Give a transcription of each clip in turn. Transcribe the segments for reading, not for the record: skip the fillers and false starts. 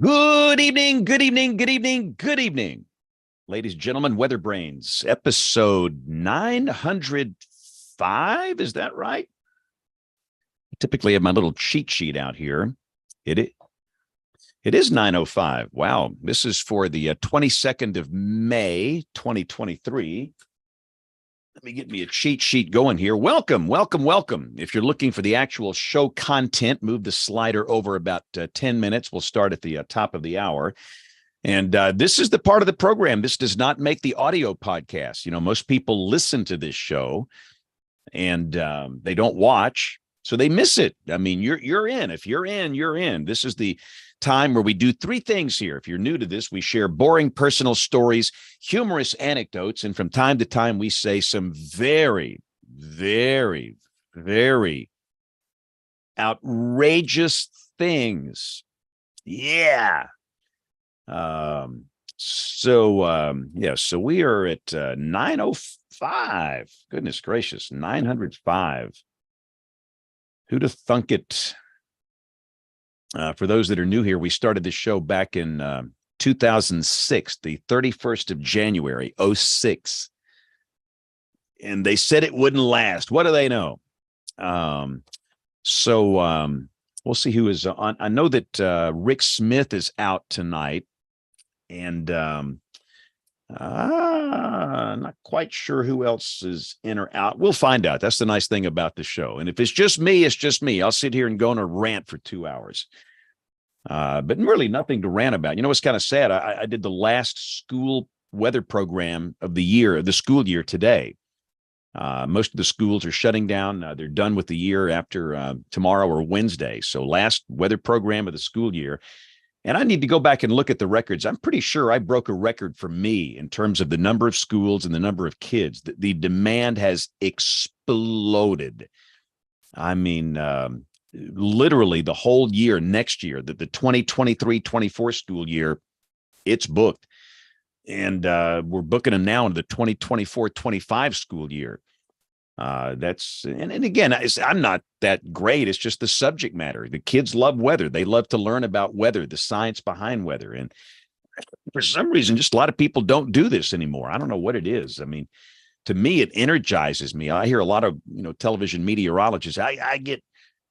Good evening, good evening, good evening, good evening. Ladies and gentlemen, WeatherBrains, episode 905. Is that right? I typically have my little cheat sheet out here. It is 905. Wow. This is for the 22nd of May, 2023. Let me get me a cheat sheet going here. Welcome, welcome, welcome. If you're looking for the actual show content, move the slider over about 10 minutes. We'll start at the top of the hour. And this is the part of the program. This does not make the audio podcast. You know, most people listen to this show and they don't watch, so they miss it. I mean, you're in. If you're in, you're in. This is the time where we do three things here. If you're new to this, we share boring personal stories, humorous anecdotes, and from time to time, we say some very, very, very outrageous things. Yeah. So we are at 905. Goodness gracious, 905. Who'd have thunk it? For those that are new here, we started this show back in 2006, the 31st of January, 06. And they said it wouldn't last. What do they know? We'll see who is on. I know that Rick Smith is out tonight. And not quite sure who else is in or out. We'll find out. That's the nice thing about the show. And if it's just me, it's just me. I'll sit here and go on a rant for 2 hours. But really nothing to rant about. You know, it's kind of sad. I did the last school weather program of the year, the school year today. Most of the schools are shutting down. They're done with the year after tomorrow or Wednesday. So last weather program of the school year. And I need to go back and look at the records. I'm pretty sure I broke a record for me in terms of the number of schools and the number of kids. The demand has exploded. I mean, literally the whole year next year, the 2023-24 school year, it's booked. And we're booking them now into the 2024-25 school year. And again, I'm not that great. It's just the subject matter. The kids love weather. They love to learn about weather, the science behind weather. And for some reason, just a lot of people don't do this anymore. I don't know what it is. I mean, to me, it energizes me. I hear a lot of, television meteorologists. I get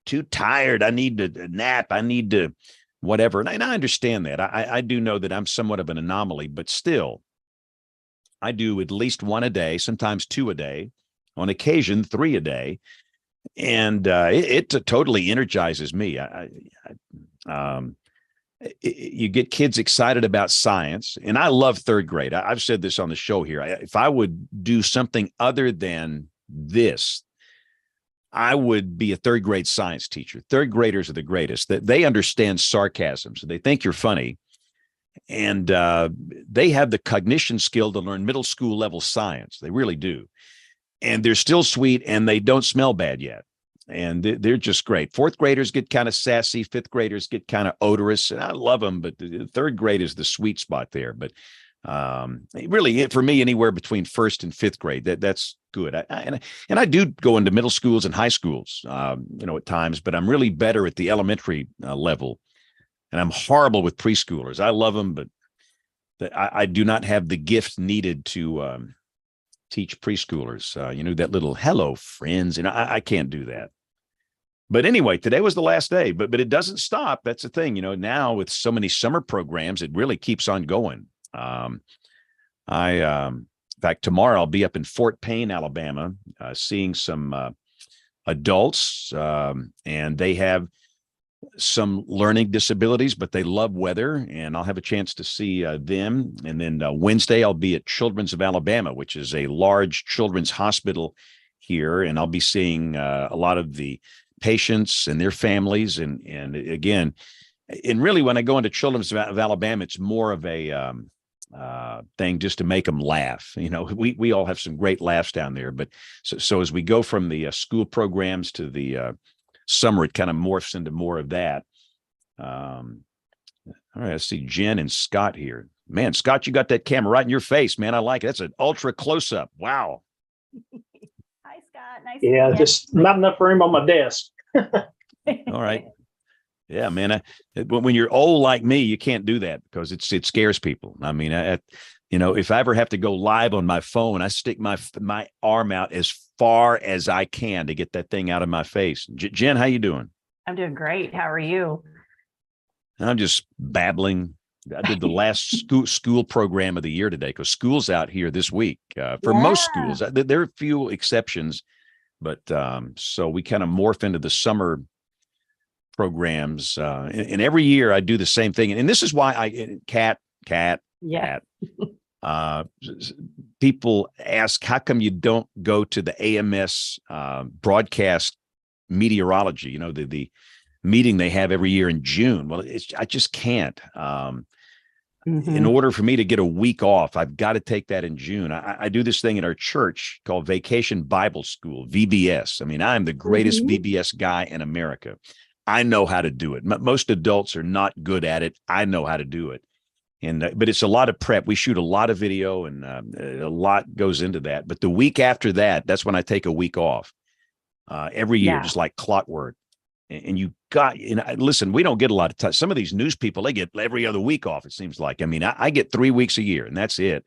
too tired. I need to nap. I need to whatever. And I understand that. I do know that I'm somewhat of an anomaly, but still, I do at least one a day, sometimes two a day. On occasion, 3 a day, and it totally energizes me. You get kids excited about science, and I love third grade. I've said this on the show here. If I would do something other than this, I would be a third grade science teacher. Third graders are the greatest. They understand sarcasm, so they think you're funny, and they have the cognition skill to learn middle school level science. They really do. And they're still sweet, and they don't smell bad yet. And they're just great. Fourth graders get kind of sassy. Fifth graders get kind of odorous. And I love them, but the third grade is the sweet spot there. But really, for me, anywhere between first and fifth grade, that's good. And I do go into middle schools and high schools, at times, but I'm really better at the elementary level. And I'm horrible with preschoolers. I love them, but I do not have the gift needed to teach preschoolers, that little hello friends. And I can't do that. But anyway, today was the last day, but it doesn't stop. That's the thing, now with so many summer programs, it really keeps on going. In fact, tomorrow I'll be up in Fort Payne, Alabama, seeing some adults, and they have some learning disabilities, but they love weather, and I'll have a chance to see them. And then Wednesday, I'll be at Children's of Alabama, which is a large children's hospital here, and I'll be seeing a lot of the patients and their families. And again, and really, when I go into Children's of Alabama, it's more of a thing just to make them laugh. We all have some great laughs down there. But so as we go from the school programs to the summer, it kind of morphs into more of that. All right, I see Jen and Scott here. Man, Scott, you got that camera right in your face, man. I like it. That's an ultra close-up. Wow. Hi, Scott. Nice Yeah, to meet you. just not enough room on my desk. All right. Yeah, man. When you're old like me, you can't do that because it scares people. I mean, if I ever have to go live on my phone, I stick my arm out as far as I can to get that thing out of my face. Jen, how you doing? I'm doing great. How are you? I'm just babbling. I did the last school program of the year today because school's out here this week for most Yeah. schools. There are a few exceptions, but so we kind of morph into the summer programs, and every year I do the same thing. And this is why cat, Yeah. uh, people ask, how come you don't go to the AMS broadcast meteorology? The meeting they have every year in June. Well, I just can't. In order for me to get a week off, I've got to take that in June. I do this thing at our church called Vacation Bible School, VBS. I mean, I'm the greatest VBS guy in America. I know how to do it. Most adults are not good at it. I know how to do it. But it's a lot of prep. We shoot a lot of video and a lot goes into that. But the week after that, that's when I take a week off every year, just like clockwork. And listen, we don't get a lot of time. Some of these news people, they get every other week off, it seems like. I mean, I get 3 weeks a year and that's it.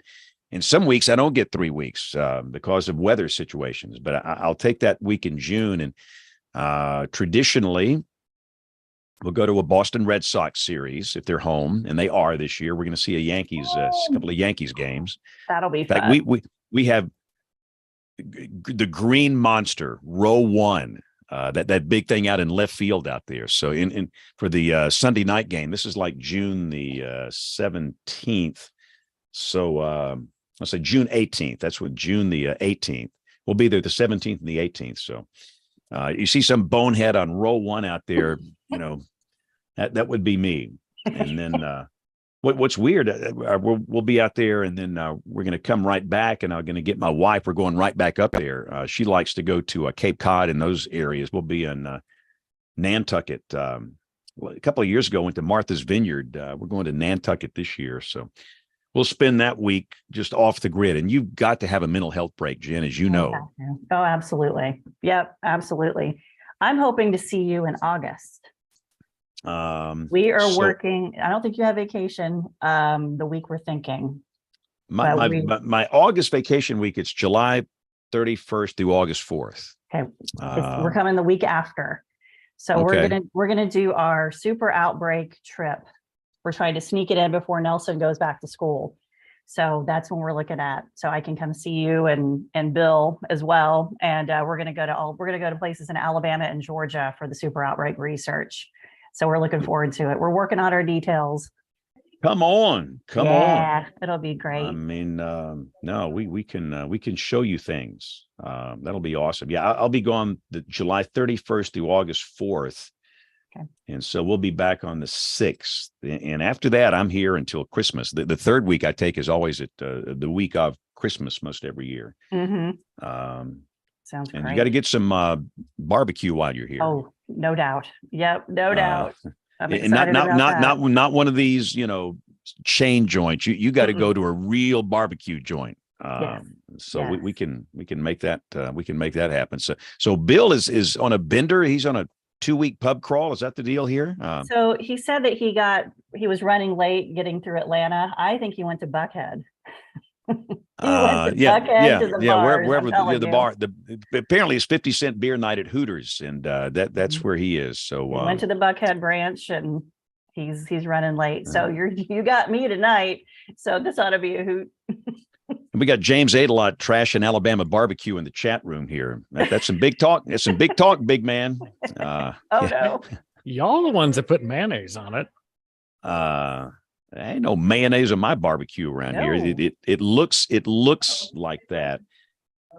And some weeks I don't get 3 weeks because of weather situations, but I'll take that week in June. And traditionally, we'll go to a Boston Red Sox series if they're home, and they are this year. We're going to see a couple of Yankees games. That'll be In fact, fun. we have the Green Monster, row one. That big thing out in left field out there. So for the Sunday night game, this is like June the 17th. So let's say June 18th. That's what June the 18th. We'll be there the 17th and the 18th. So you see some bonehead on row one out there, that would be me. And then what's weird, we'll be out there and then we're going to come right back and I'm going to get my wife. We're going right back up there. She likes to go to Cape Cod and those areas. We'll be in Nantucket. A couple of years ago, went to Martha's Vineyard. We're going to Nantucket this year. So we'll spend that week just off the grid. And you've got to have a mental health break, Jen, as you know. Oh, absolutely. Yep, absolutely. I'm hoping to see you in August. We are working. I don't think you have vacation the week we're thinking. My August vacation week, it's July 31st through August 4th. Okay. We're coming the week after. So we're gonna do our super outbreak trip. We're trying to sneak it in before Nelson goes back to school. So that's when we're looking at. So I can come see you and Bill as well. And we're gonna go to places in Alabama and Georgia for the super outbreak research. So we're looking forward to it. We're working out our details. Come on. Yeah, it'll be great. I mean, no, we can show you things. That'll be awesome. Yeah, I'll be gone the July 31st through August 4th. Okay. And so we'll be back on the 6th. And after that, I'm here until Christmas. The third week I take is always at the week of Christmas most every year. Sounds great. And you got to get some barbecue while you're here. Oh, no doubt. Yep, no doubt. I'm and excited not one of these, chain joints. You got to go to a real barbecue joint. So we can make that happen. So Bill is on a bender. He's on a 2-week pub crawl. Is that the deal here? So he said that he was running late getting through Atlanta. I think he went to Buckhead. Wherever the bar. Apparently it's 50-cent beer night at Hooters, and that's where he is. So he went to the Buckhead branch, and he's running late. So you got me tonight. So this ought to be a hoot. We got James Adelot trashing Alabama barbecue in the chat room here. That's some big talk. That's some big talk, big man. No, y'all the ones that put mayonnaise on it. Ain't no mayonnaise on my barbecue around here. It looks like that.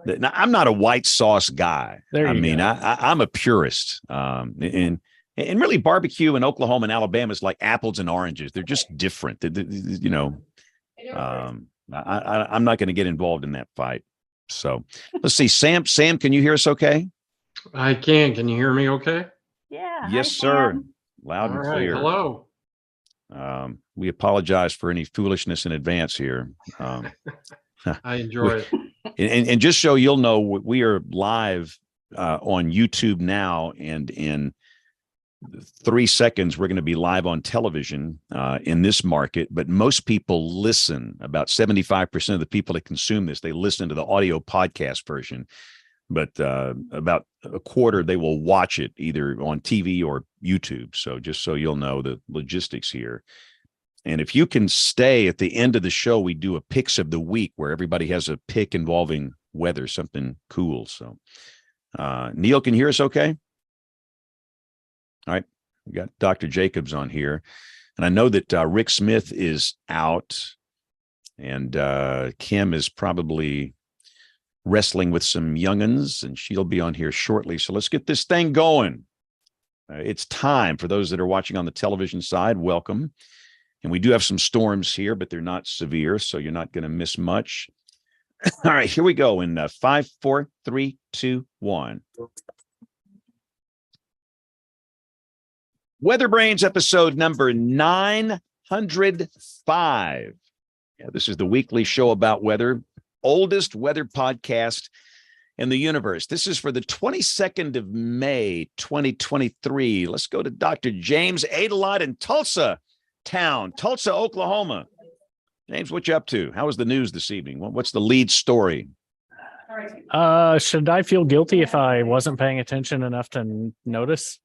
Now, I'm not a white sauce guy. I'm a purist. And really barbecue in Oklahoma and Alabama is like apples and oranges. They're just different. I'm not going to get involved in that fight. So let's see. Sam, can you hear us okay? I can. Can you hear me okay? Yeah. Yes, sir. Loud and clear. Hello. We apologize for any foolishness in advance here. I enjoy it. And just so you'll know, we are live on YouTube now and in 3 seconds, we're going to be live on television in this market, but most people listen. About 75% of the people that consume this, they listen to the audio podcast version, but about a quarter, they will watch it either on TV or YouTube. So just so you'll know the logistics here. And if you can stay at the end of the show, we do a picks of the week where everybody has a pick involving weather, something cool. So Neil, can you hear us okay? All right, we got Dr. Jacobs on here, and I know that Rick Smith is out, and Kim is probably wrestling with some young'uns, and she'll be on here shortly. So let's get this thing going. It's time for those that are watching on the television side. Welcome, and we do have some storms here, but they're not severe, so you're not going to miss much. All right, here we go in 5, 4, 3, 2, 1. WeatherBrains episode number 905. Yeah, this is the weekly show about weather, oldest weather podcast in the universe. This is for the 22nd of May, 2023. Let's go to Dr. James Adelot in Tulsa, Oklahoma. James, what you up to? How was the news this evening? What's the lead story? Should I feel guilty if I wasn't paying attention enough to notice?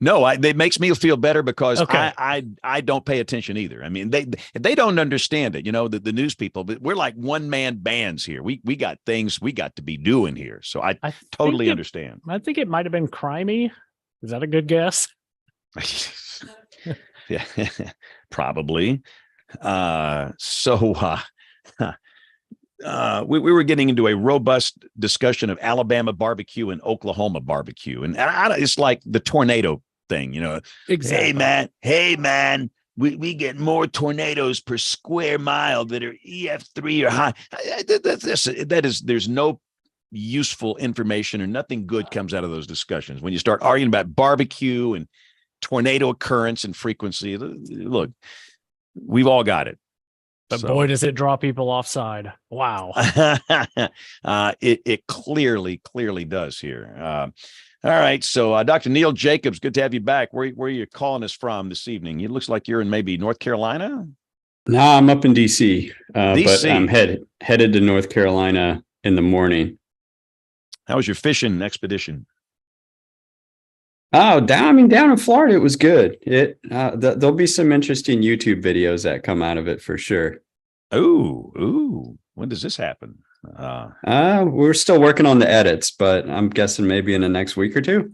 No, it makes me feel better because okay. I don't pay attention either. I mean, they don't understand it, the news people, but we're like one-man bands here. We got things we got to be doing here. So I totally understand. I think it might have been crimey. Is that a good guess? Yeah, probably. We were getting into a robust discussion of Alabama barbecue and Oklahoma barbecue. And it's like the tornado thing, Exactly. Hey, man, we get more tornadoes per square mile that are EF3 or high. There's no useful information or nothing good comes out of those discussions. When you start arguing about barbecue and tornado occurrence and frequency, look, we've all got it. But boy, does it draw people offside. Wow. It clearly does here. All right. So Dr. Neil Jacobs, good to have you back. Where are you calling us from this evening? It looks like you're in maybe North Carolina. No, I'm up in DC, DC. But I'm headed to North Carolina in the morning. How was your fishing expedition? Oh, down in Florida, it was good. There'll be some interesting YouTube videos that come out of it for sure. Ooh. When does this happen? We're still working on the edits, but I'm guessing maybe in the next week or two.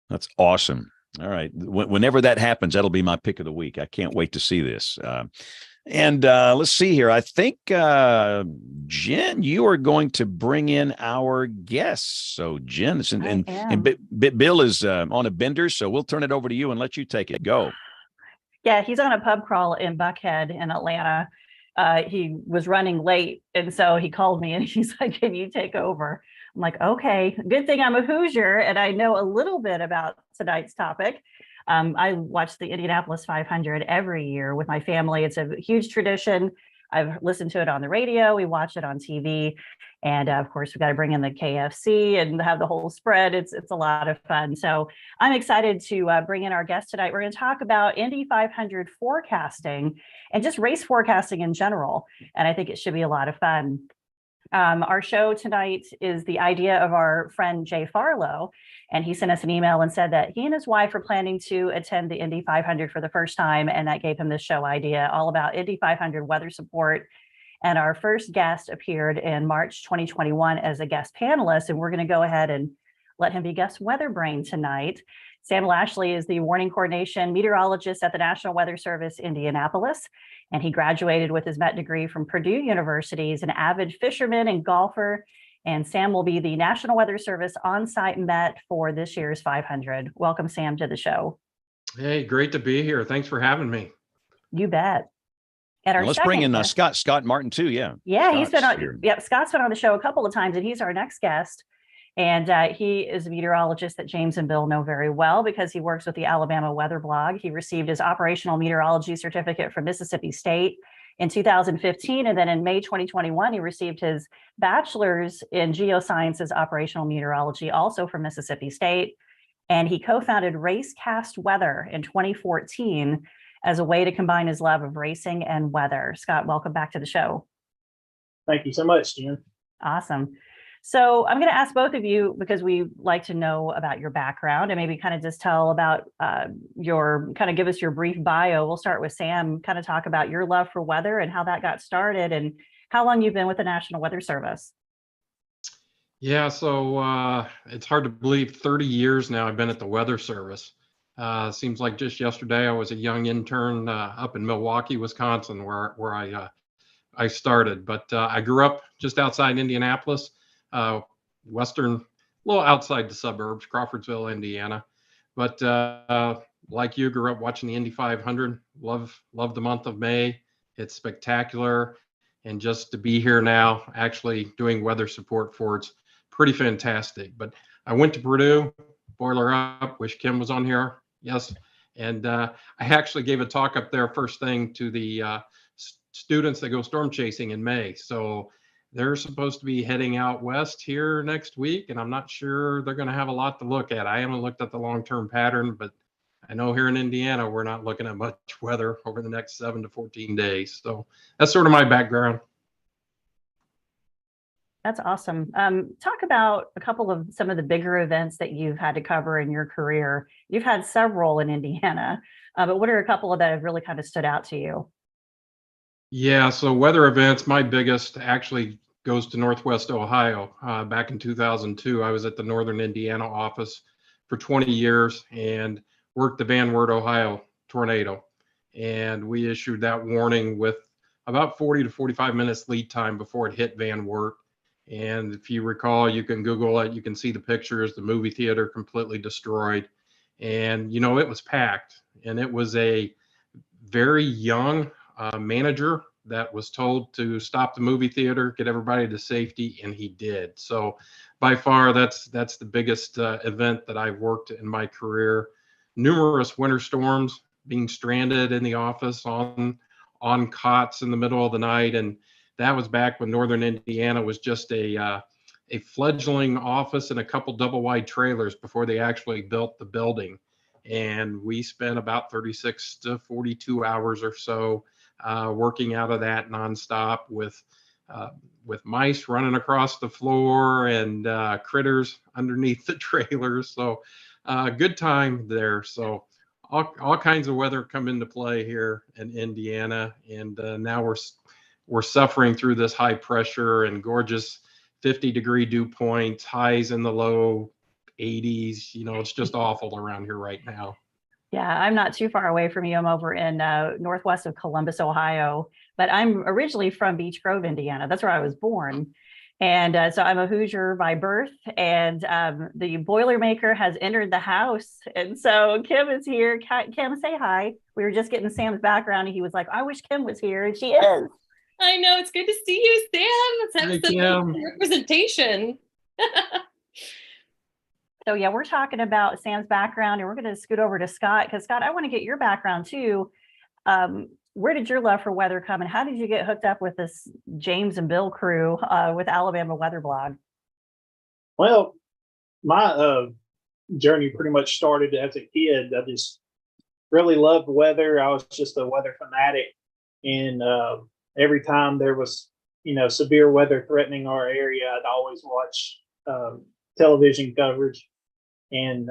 That's awesome. All right. Whenever that happens, that'll be my pick of the week. I can't wait to see this. And let's see here. I think, Jen, you are going to bring in our guests. So Jen, and Bill is on a bender, so we'll turn it over to you and let you take it. Go. Yeah, he's on a pub crawl in Buckhead in Atlanta. He was running late, and so he called me and he's like, "Can you take over?" I'm like, "Okay." Good thing I'm a Hoosier and I know a little bit about tonight's topic. I watch the Indianapolis 500 every year with my family. It's a huge tradition. I've listened to it on the radio. We watch it on TV. And of course, we've got to bring in the KFC and have the whole spread. It's a lot of fun. So I'm excited to bring in our guest tonight. We're going to talk about Indy 500 forecasting and just race forecasting in general. And I think it should be a lot of fun. Our show tonight is the idea of our friend Jay Farlow, and he sent us an email and said that he and his wife are planning to attend the Indy 500 for the first time, and that gave him this show idea all about Indy 500 weather support. And our first guest appeared in March 2021 as a guest panelist, and we're going to go ahead and let him be guest weather brain tonight. Sam Lashley is the warning coordination meteorologist at the National Weather Service, Indianapolis, and he graduated with his Met degree from Purdue University. He's an avid fisherman and golfer, and Sam will be the National Weather Service on-site Met for this year's 500. Welcome, Sam, to the show. Hey, great to be here. Thanks for having me. You bet. And let's bring in Scott Martin too. Yeah, he's been on. Yep, Scott's been on the show a couple of times, and he's our next guest. And he is a meteorologist that James and Bill know very well because he works with the Alabama Weather Blog. He received his operational meteorology certificate from Mississippi State in 2015. And then in May 2021, he received his bachelor's in geosciences operational meteorology, also from Mississippi State. And he co-founded Racecast Weather in 2014 as a way to combine his love of racing and weather. Scott, welcome back to the show. Thank you so much, Jen. Awesome. So I'm going to ask both of you, because we like to know about your background and maybe kind of just tell about give us your brief bio. We'll start with Sam, kind of talk about your love for weather and how that got started and how long you've been with the National Weather Service. Yeah, so it's hard to believe 30 years now I've been at the Weather Service. Seems like just yesterday I was a young intern up in Milwaukee, Wisconsin, where I started. But I grew up just outside Indianapolis, western, a little outside the suburbs, Crawfordsville, Indiana. But like you, grew up watching the Indy 500. Love the month of May. It's spectacular. And just to be here now, actually doing weather support for it's pretty fantastic. But I went to Purdue, boiler up, wish Kim was on here. Yes. And I actually gave a talk up there first thing to the students that go storm chasing in May. So they're supposed to be heading out west here next week, and I'm not sure they're going to have a lot to look at. I haven't looked at the long-term pattern, but I know here in Indiana, we're not looking at much weather over the next 7 to 14 days. So that's sort of my background. That's awesome. Talk about a couple of some of the bigger events that you've had to cover in your career. You've had several in Indiana, but what are a couple of that have really kind of stood out to you? Yeah, so weather events, my biggest actually goes to Northwest Ohio. Back in 2002, I was at the Northern Indiana office for 20 years and worked the Van Wert, Ohio tornado. And we issued that warning with about 40 to 45 minutes lead time before it hit Van Wert. And if you recall, you can Google it, you can see the pictures, the movie theater completely destroyed. And, you know, it was packed, and it was a very young manager that was told to stop the movie theater, get everybody to safety, and he did. So by far, that's the biggest event that I've worked in my career. Numerous winter storms, being stranded in the office on cots in the middle of the night, and that was back when Northern Indiana was just a fledgling office and a couple double wide trailers before they actually built the building. And we spent about 36 to 42 hours or so working out of that nonstop with mice running across the floor and critters underneath the trailers. So good time there. So all kinds of weather come into play here in Indiana, and now we're suffering through this high pressure and gorgeous 50-degree dew points, highs in the low 80s. You know, it's just awful around here right now. Yeah, I'm not too far away from you. I'm over in northwest of Columbus, Ohio, but I'm originally from Beech Grove, Indiana. That's where I was born. And so I'm a Hoosier by birth, and the Boilermaker has entered the house. And so Kim is here. Kim, say hi. We were just getting Sam's background, and he was like, I wish Kim was here, and she is. I know, it's good to see you, Sam. Let's have some representation. So yeah, we're talking about Sam's background, and we're going to scoot over to Scott, because Scott, I want to get your background too. Where did your love for weather come, and how did you get hooked up with this James and Bill crew with Alabama Weather Blog? Well, my journey pretty much started as a kid. I just really loved weather. I was just a weather fanatic, and every time there was, severe weather threatening our area, I'd always watch television coverage. And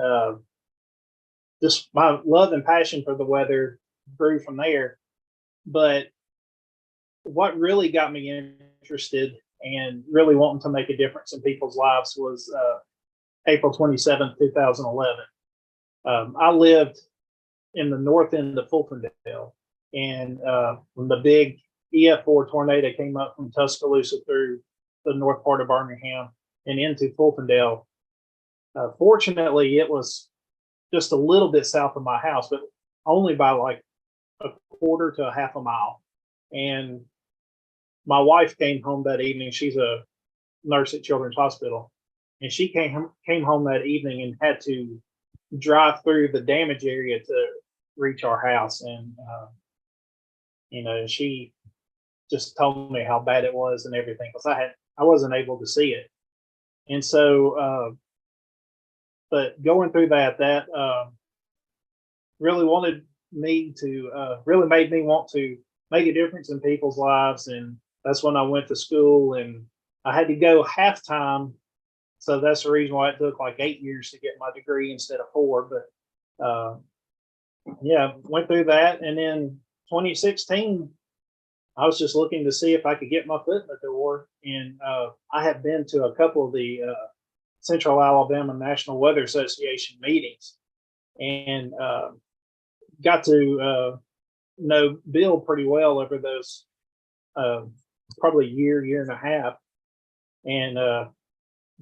just my love and passion for the weather grew from there. But what really got me interested and really wanting to make a difference in people's lives was April 27th, 2011. I lived in the north end of Fultondale, and when the big EF4 tornado came up from Tuscaloosa through the north part of Birmingham and into Fultondale, fortunately, it was just a little bit south of my house, but only by like a quarter to a half a mile. And my wife came home that evening. She's a nurse at Children's Hospital, and she came home that evening and had to drive through the damage area to reach our house. And she just told me how bad it was and everything, because I wasn't able to see it. And so but going through that really wanted me to really made me want to make a difference in people's lives. And that's when I went to school, and I had to go half-time. So that's the reason why it took like 8 years to get my degree instead of 4. But yeah, went through that. And then 2016, I was just looking to see if I could get my foot in the door. And I had been to a couple of the Central Alabama National Weather Association meetings, and got to know Bill pretty well over those probably year and a half. And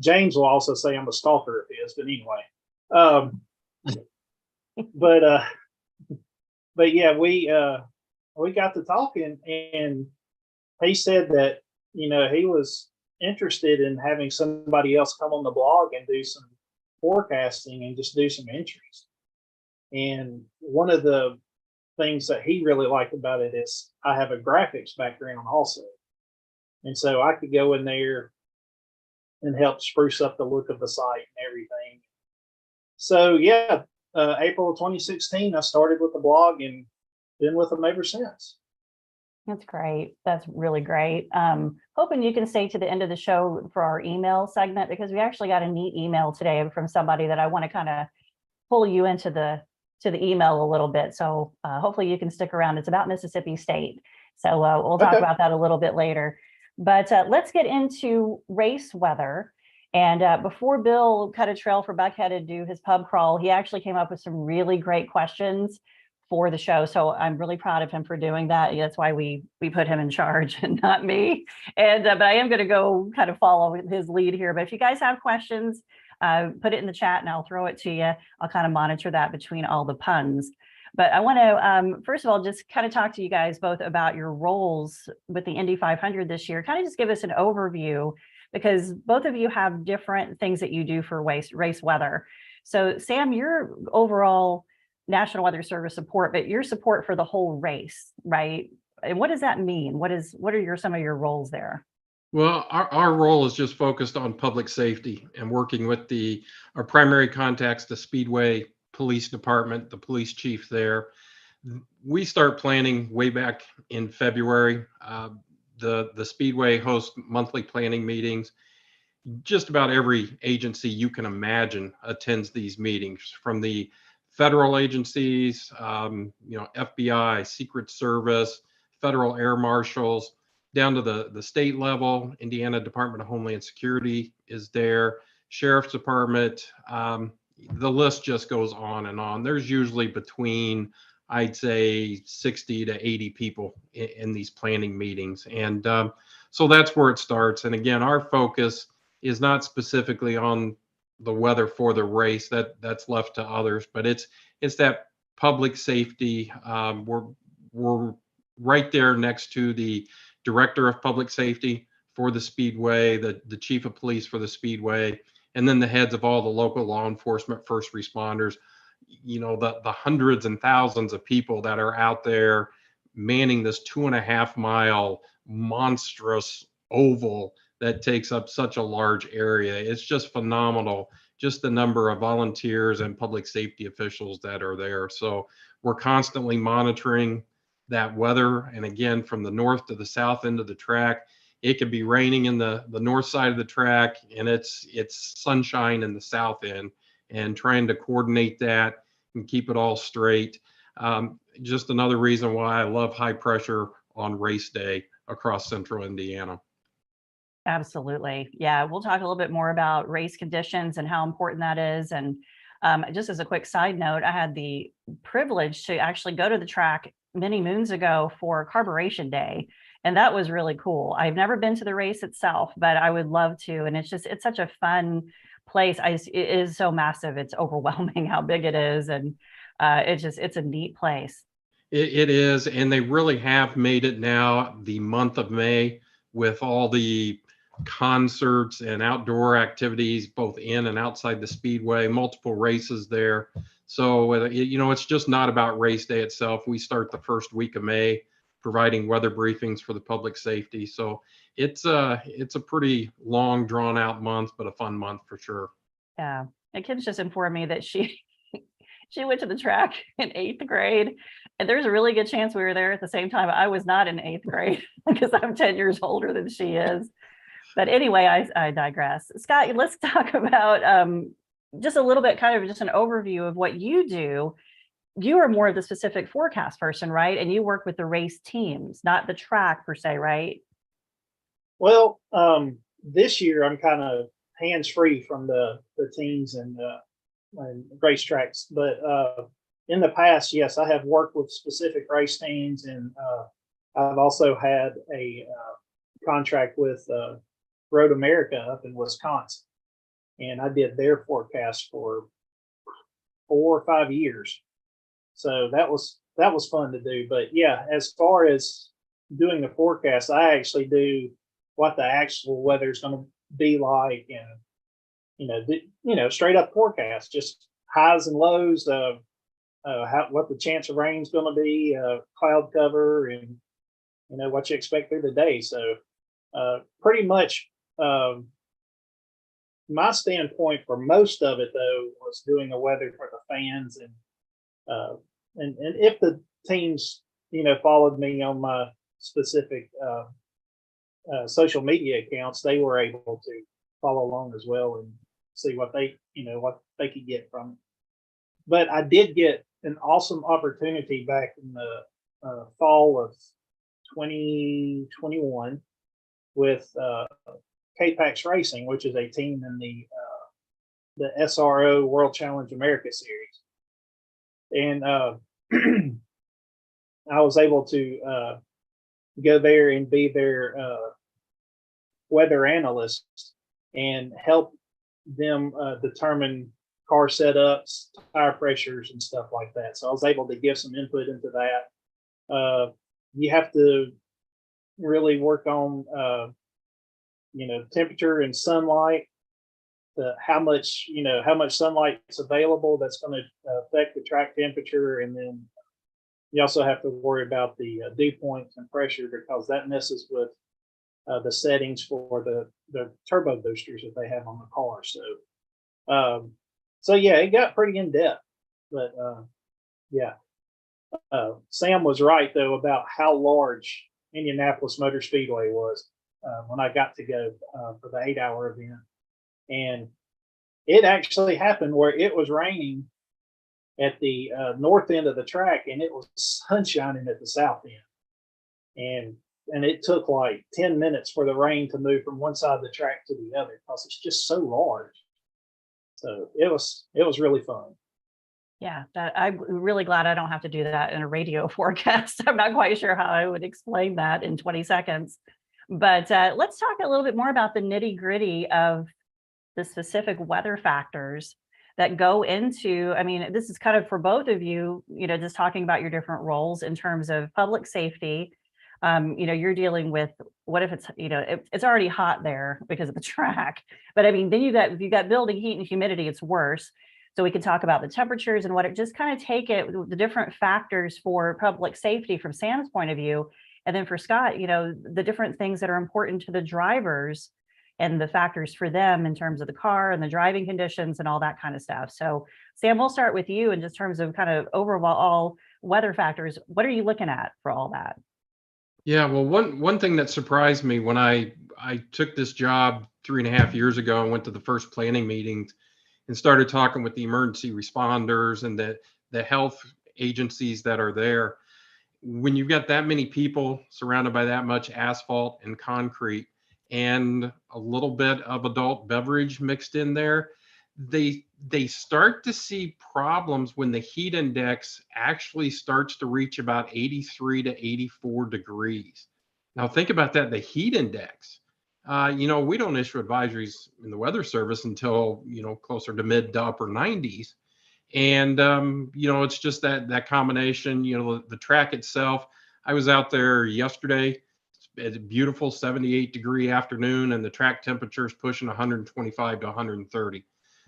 James will also say I'm a stalker of his, but anyway. But yeah, we got to talking, and he said that, you know, he was interested in having somebody else come on the blog and do some forecasting and just do some entries. And one of the things that he really liked about it is I have a graphics background also. And so I could go in there and help spruce up the look of the site and everything. So yeah, April of 2016, I started with the blog and been with them ever since. That's great. That's really great. Hoping you can stay to the end of the show for our email segment, because we actually got a neat email today from somebody that I want to kind of pull you into the email a little bit. So hopefully you can stick around. It's about Mississippi State. So we'll talk about that a little bit later. But let's get into race weather. And before Bill cut a trail for Buckhead to do his pub crawl, he actually came up with some really great questions for the show. So I'm really proud of him for doing that. That's why we put him in charge and not me. And but I am going to go kind of follow his lead here. But if you guys have questions, put it in the chat and I'll throw it to you. I'll kind of monitor that between all the puns. But I want to, first of all, just kind of talk to you guys both about your roles with the Indy 500 this year. Kind of just give us an overview, because both of you have different things that you do for race weather. So Sam, your overall National Weather Service support, but your support for the whole race, right? And what does that mean? What are some of your roles there? Well, our role is just focused on public safety and working with our primary contacts, the Speedway Police Department, the police chief there. We start planning way back in February. The Speedway hosts monthly planning meetings. Just about every agency you can imagine attends these meetings, from the federal agencies, FBI, Secret Service, federal air marshals, down to the state level. Indiana Department of Homeland Security is there, Sheriff's Department. The list just goes on and on. There's usually between, I'd say, 60 to 80 people in these planning meetings. And so that's where it starts. And again, our focus is not specifically on the weather for the race. That's left to others, but it's that public safety. We're right there next to the director of public safety for the Speedway, the chief of police for the Speedway, and then the heads of all the local law enforcement, first responders, you know, the hundreds and thousands of people that are out there manning this 2.5 mile monstrous oval that takes up such a large area. It's just phenomenal, just the number of volunteers and public safety officials that are there. So we're constantly monitoring that weather. And again, from the north to the south end of the track, it could be raining in the north side of the track, and it's sunshine in the south end, and trying to coordinate that and keep it all straight. Just another reason why I love high pressure on race day across central Indiana. Absolutely. Yeah, we'll talk a little bit more about race conditions and how important that is. And just as a quick side note, I had the privilege to actually go to the track many moons ago for Carburation Day. And that was really cool. I've never been to the race itself, but I would love to. And it's such a fun place. It is so massive. It's overwhelming how big it is. And it's a neat place. It is. And they really have made it now the month of May, with all the concerts and outdoor activities, both in and outside the Speedway, multiple races there. So, you know, it's just not about race day itself. We start the first week of May providing weather briefings for the public safety. So it's a pretty long, drawn out month, but a fun month for sure. Yeah. And Kim's just informed me that she she went to the track in 8th grade, and there's a really good chance we were there at the same time. I was not in 8th grade because I'm 10 years older than she is. But anyway, I digress. Scott, let's talk about just a little bit, kind of just an overview of what you do. You are more of the specific forecast person, right? And you work with the race teams, not the track per se, right? Well, this year I'm kind of hands free from the teams and racetracks, but in the past, yes, I have worked with specific race teams, and I've also had a contract with Road America up in Wisconsin, and I did their forecast for 4 or 5 years. So that was fun to do. But yeah, as far as doing the forecast, I actually do what the actual weather is going to be like, and straight up forecast, just highs and lows, what the chance of rain is going to be, cloud cover, and what you expect through the day. So pretty much my standpoint for most of it, though, was doing the weather for the fans, and if the teams followed me on my specific social media accounts, they were able to follow along as well and see what they could get from it. But I did get an awesome opportunity back in the fall of 2021 with K-Pax Racing, which is a team in the SRO World Challenge America Series. And I was able to go there and be their weather analyst and help them determine car setups, tire pressures, and stuff like that. So I was able to give some input into that. You have to really work on temperature and sunlight, how much sunlight is available. That's going to affect the track temperature, and then you also have to worry about the dew points and pressure, because that messes with the settings for the turbo boosters that they have on the car. So yeah, it got pretty in depth, but yeah. Sam was right though about how large Indianapolis Motor Speedway was when I got to go for the 8-hour event. And it actually happened where it was raining at the north end of the track, and it was sun shining at the south end. And it took like 10 minutes for the rain to move from one side of the track to the other, because it's just so large. So it was really fun. Yeah, I'm really glad I don't have to do that in a radio forecast. I'm not quite sure how I would explain that in 20 seconds. But let's talk a little bit more about the nitty gritty of the specific weather factors that go into, I mean, this is kind of for both of you, just talking about your different roles in terms of public safety. You're dealing with, what if it's, it's already hot there because of the track, but I mean, then you've got building heat and humidity, it's worse. So we can talk about the temperatures and what it, just kind of take it, the different factors for public safety from Sam's point of view. And then for Scott, the different things that are important to the drivers and the factors for them in terms of the car and the driving conditions and all that kind of stuff. So Sam, we'll start with you in just terms of kind of overall weather factors. What are you looking at for all that? Yeah, well, one thing that surprised me when I took this job 3.5 years ago and went to the first planning meetings and started talking with the emergency responders and the health agencies that are there. When you've got that many people surrounded by that much asphalt and concrete and a little bit of adult beverage mixed in there, they start to see problems when the heat index actually starts to reach about 83 to 84 degrees. Now think about that, the heat index. We don't issue advisories in the Weather Service until, closer to mid to upper 90s. And, it's just that combination, the track itself. I was out there yesterday. It's a beautiful 78-degree afternoon, and the track temperature is pushing 125 to 130.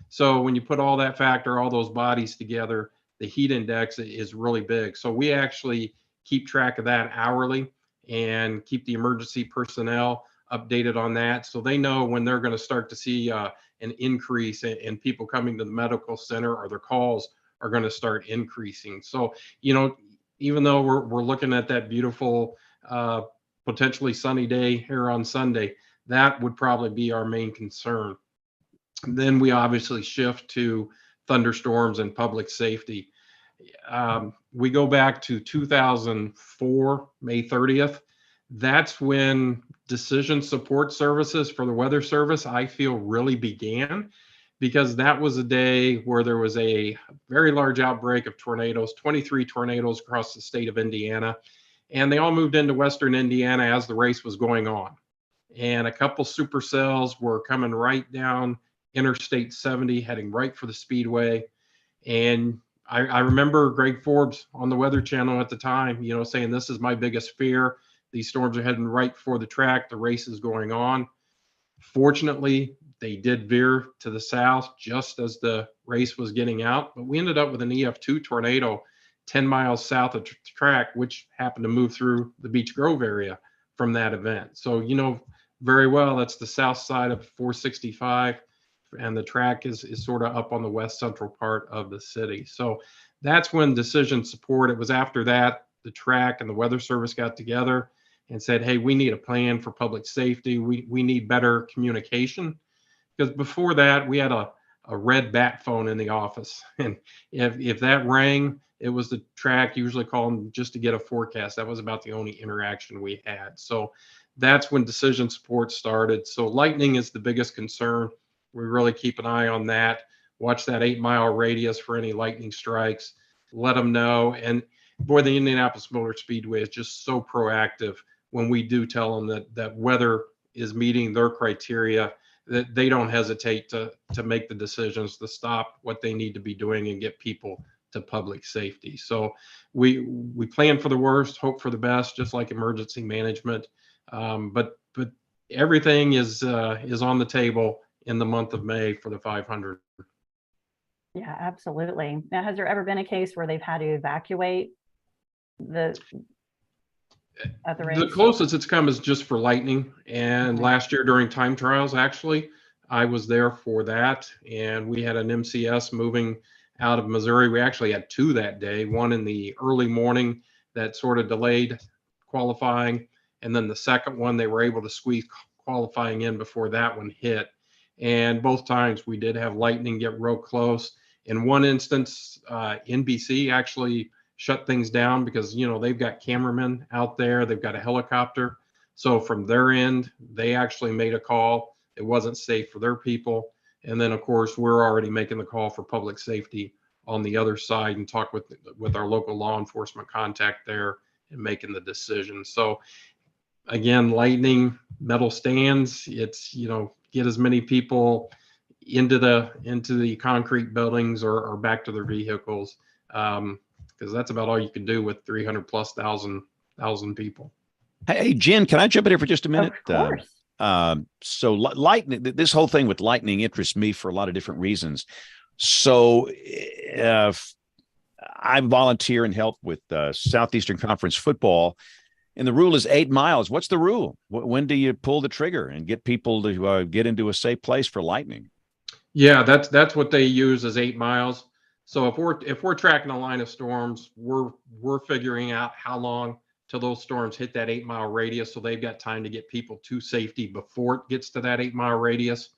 So when you put all that factor, all those bodies together, the heat index is really big. So we actually keep track of that hourly and keep the emergency personnel updated on that. So they know when they're going to start to see an increase in people coming to the medical center, or their calls are going to start increasing. So, even though we're looking at that beautiful, potentially sunny day here on Sunday, that would probably be our main concern. Then we obviously shift to thunderstorms and public safety. We go back to 2004, May 30th. That's when decision support services for the Weather Service, I feel, really began, because that was a day where there was a very large outbreak of tornadoes, 23 tornadoes across the state of Indiana, and they all moved into Western Indiana as the race was going on. And a couple supercells were coming right down Interstate 70, heading right for the Speedway. And I remember Greg Forbes on the Weather Channel at the time, saying, "This is my biggest fear. These storms are heading right for the track. The race is going on." Fortunately, they did veer to the south just as the race was getting out, but we ended up with an EF2 tornado 10 miles south of the track, which happened to move through the Beech Grove area from that event. So, very well, that's the south side of 465, and the track is sort of up on the west central part of the city. So that's when decision support, it was after that, the track and the Weather Service got together and said, "Hey, we need a plan for public safety. We need better communication." Because before that, we had a red bat phone in the office. And if that rang, it was the track usually calling just to get a forecast. That was about the only interaction we had. So that's when decision support started. So lightning is the biggest concern. We really keep an eye on that. Watch that 8-mile radius for any lightning strikes. Let them know. And boy, the Indianapolis Motor Speedway is just so proactive when we do tell them that weather is meeting their criteria, that they don't hesitate to make the decisions to stop what they need to be doing and get people to public safety. So we plan for the worst, hope for the best, just like emergency management. But everything is on the table in the month of May for the 500. Yeah, absolutely. Now, has there ever been a case where they've had to evacuate at the race? The closest it's come is just for lightning. And last year during time trials, actually, I was there for that. And we had an MCS moving out of Missouri. We actually had two that day, one in the early morning that sort of delayed qualifying. And then the second one, they were able to squeeze qualifying in before that one hit. And both times we did have lightning get real close. In one instance, NBC actually shut things down because, they've got cameramen out there. They've got a helicopter. So from their end, they actually made a call. It wasn't safe for their people. And then, of course, we're already making the call for public safety on the other side and talk with our local law enforcement contact there and making the decision. So again, lightning, metal stands, it's, get as many people into the concrete buildings or back to their vehicles. Because that's about all you can do with 300,000+ people. Hey, Jen, can I jump in here for just a minute? Of course. So lightning, this whole thing with lightning interests me for a lot of different reasons. So I volunteer and help with Southeastern Conference football, and the rule is 8 miles. What's the rule? When do you pull the trigger and get people to get into a safe place for lightning? Yeah, that's what they use is 8 miles. So if we're tracking a line of storms, we're figuring out how long till those storms hit that 8-mile radius, so they've got time to get people to safety before it gets to that 8-mile radius.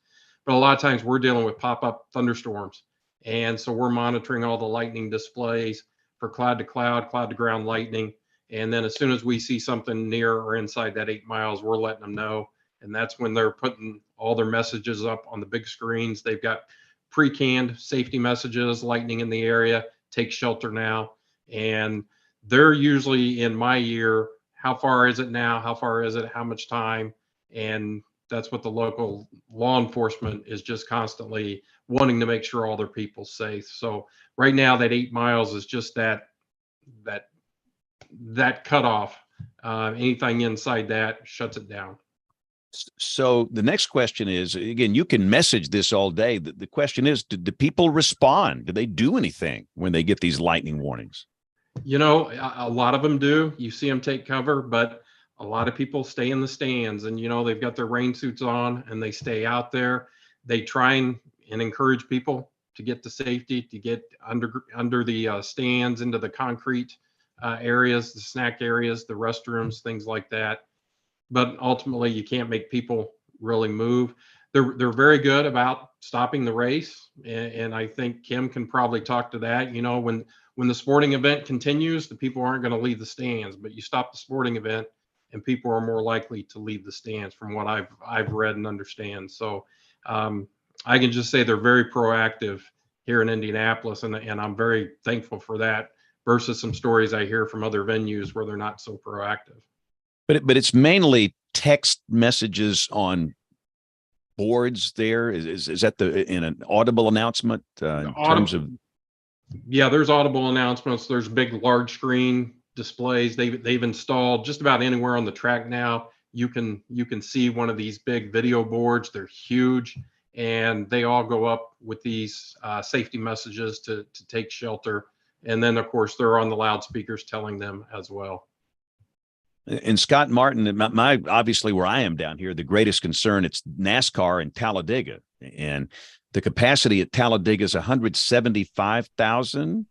But a lot of times we're dealing with pop-up thunderstorms, and so we're monitoring all the lightning displays for cloud to ground lightning. And then as soon as we see something near or inside that 8 miles, we're letting them know. And that's when they're putting all their messages up on the big screens. They've got pre-canned safety messages, lightning in the area, take shelter now. And they're usually in my ear, how far is it now? How far is it? How much time? And that's what the local law enforcement is just constantly wanting to make sure all their people's safe. So right now that 8 miles is just that cutoff. Anything inside that shuts it down. So the next question is, again, you can message this all day. The question is, do people respond? Do they do anything when they get these lightning warnings? A lot of them do. You see them take cover, but a lot of people stay in the stands, and they've got their rain suits on and they stay out there. They try and encourage people to get to safety, to get under the stands, into the concrete areas, the snack areas, the restrooms, things like that. But ultimately, you can't make people really move. They're very good about stopping the race, and I think Kim can probably talk to that. When the sporting event continues, the people aren't going to leave the stands, but you stop the sporting event, and people are more likely to leave the stands, from what I've read and understand. So I can just say they're very proactive here in Indianapolis, and I'm very thankful for that, versus some stories I hear from other venues where they're not so proactive. But it's mainly text messages on boards there. Is that in an audible announcement in terms of? Yeah, there's audible announcements. There's big, large screen displays. They've installed just about anywhere on the track now. You can see one of these big video boards. They're huge, and they all go up with these safety messages to take shelter. And then, of course, they're on the loudspeakers telling them as well. And Scott Martin, my obviously where I am down here, the greatest concern, it's NASCAR in Talladega, and the capacity at Talladega is 175,000.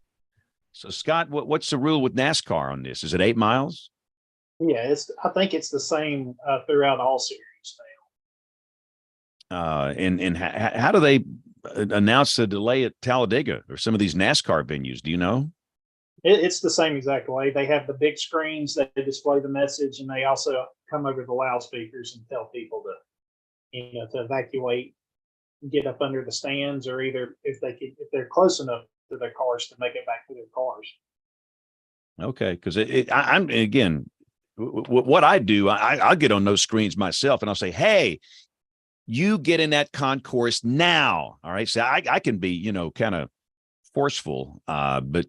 So Scott, what's the rule with NASCAR on this? Is it 8 miles? Yeah, I think it's the same throughout all series now. And how do they announce the delay at Talladega or some of these NASCAR venues? Do you know? It's the same exact way. They have the big screens that display the message, and they also come over the loudspeakers and tell people to evacuate, get up under the stands, or either if they're close enough to their cars, to make it back to their cars. Okay, because I'm again, what I do, I'll get on those screens myself, and I'll say, "Hey, you get in that concourse now." All right, so I can be kind of forceful, but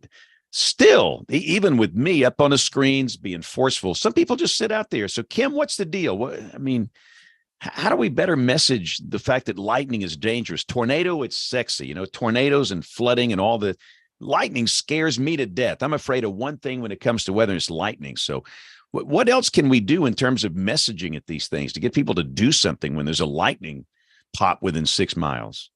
still, even with me up on the screens being forceful, some people just sit out there. So Kim, what's the deal? How do we better message the fact that lightning is dangerous? Tornado, it's sexy, tornadoes and flooding and all the lightning scares me to death. I'm afraid of one thing when it comes to weather, it's lightning. So what else can we do in terms of messaging at these things to get people to do something when there's a lightning pop within 6 miles?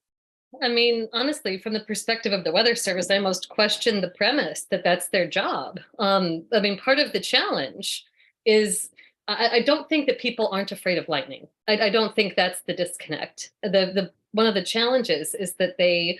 Honestly, from the perspective of the Weather Service, I most question the premise that that's their job. Part of the challenge is I don't think that people aren't afraid of lightning. I don't think that's the disconnect. One of the challenges is that they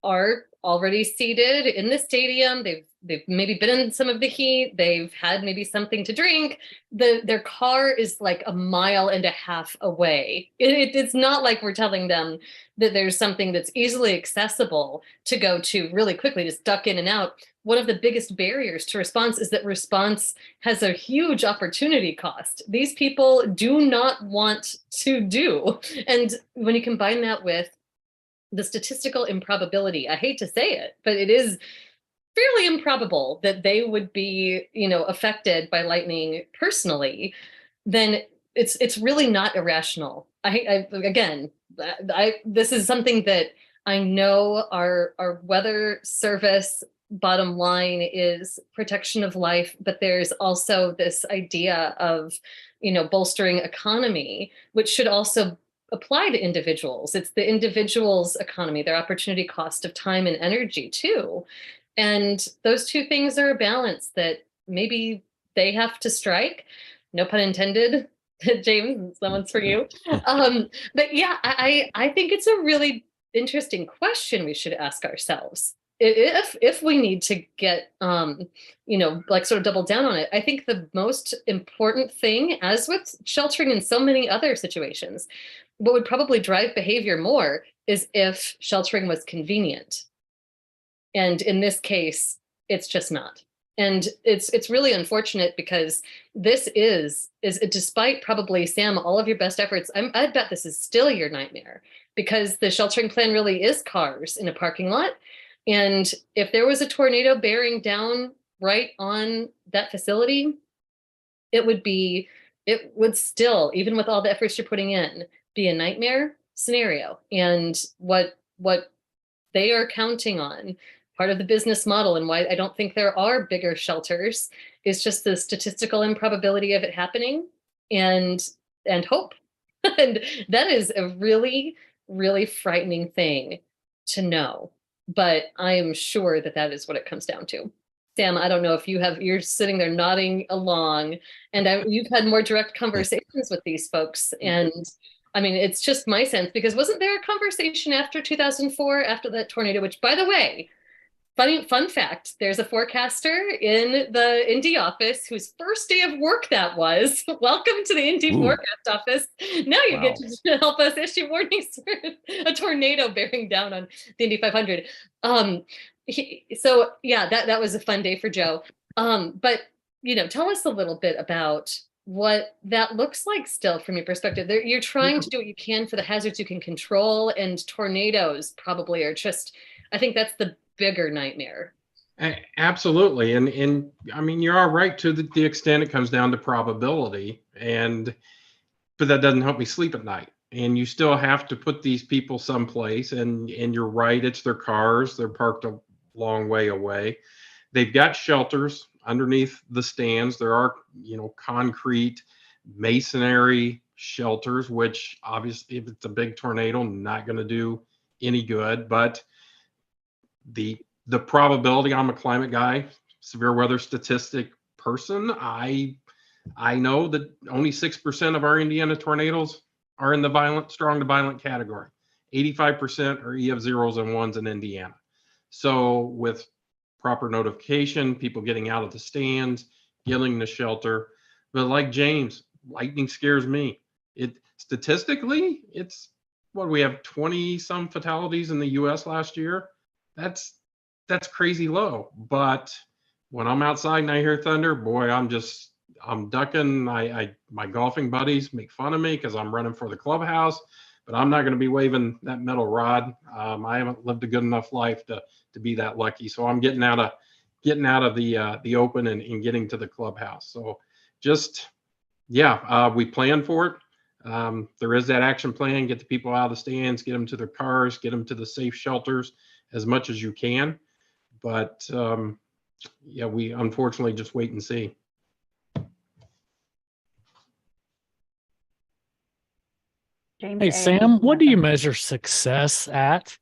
are already seated in the stadium. They've maybe been in some of the heat. They've had maybe something to drink. Their car is like 1.5 miles away. It's not like we're telling them that there's something that's easily accessible to go to really quickly, just duck in and out. One of the biggest barriers to response is that response has a huge opportunity cost. These people do not want to do. And when you combine that with the statistical improbability, I hate to say it, but it is fairly improbable that they would be, affected by lightning personally, then it's really not irrational. This is something that I know our weather service bottom line is protection of life, but there's also this idea of, bolstering economy, which should also apply to individuals. It's the individual's economy, their opportunity cost of time and energy too. And those two things are a balance that maybe they have to strike. No pun intended. James, that one's for you. But yeah, I think it's a really interesting question we should ask ourselves. If we need to get, sort of double down on it, I think the most important thing, as with sheltering in so many other situations, what would probably drive behavior more is if sheltering was convenient. And in this case, it's just not. And it's really unfortunate, because this is despite probably, Sam, all of your best efforts, I bet this is still your nightmare, because the sheltering plan really is cars in a parking lot. And if there was a tornado bearing down right on that facility, it would still, even with all the efforts you're putting in, be a nightmare scenario. And what they are counting on part of the business model and why I don't think there are bigger shelters is just the statistical improbability of it happening and hope. And that is a really, really frightening thing to know. But I am sure that that is what it comes down to. Sam, I don't know if you're sitting there nodding along, and you've had more direct conversations with these folks. And I mean, it's just my sense, because wasn't there a conversation after 2004, after that tornado, which, by the way, fun fact, there's a forecaster in the Indy office whose first day of work that was. Welcome to the Indy forecast office. Now you get to help us issue warnings for a tornado bearing down on the Indy 500. So yeah, that was a fun day for Joe. But tell us a little bit about what that looks like still from your perspective. You're trying to do what you can for the hazards you can control, and tornadoes probably are just, I think that's the bigger nightmare. Absolutely. And I mean, you're all right to the extent it comes down to probability, but that doesn't help me sleep at night. And you still have to put these people someplace, and you're right, it's their cars. They're parked a long way away. They've got shelters underneath the stands. There are, concrete masonry shelters, which obviously, if it's a big tornado, not going to do any good. But the probability, I'm a climate guy, severe weather statistic person. I know that only 6% of our Indiana tornadoes are in the strong to violent category. 85% are EF zeros and ones in Indiana. So with proper notification, people getting out of the stands, getting the shelter. But like James, lightning scares me. Statistically, it's what we have 20 some fatalities in the US last year. That's crazy low. But when I'm outside and I hear thunder, boy, I'm ducking. My golfing buddies make fun of me because I'm running for the clubhouse, but I'm not going to be waving that metal rod. I haven't lived a good enough life to be that lucky. So I'm getting out of the open and getting to the clubhouse. So we plan for it. There is that action plan: get the people out of the stands, get them to their cars, get them to the safe shelters as much as you can. But we unfortunately just wait and see. James Hey, A. Sam, what do you measure success at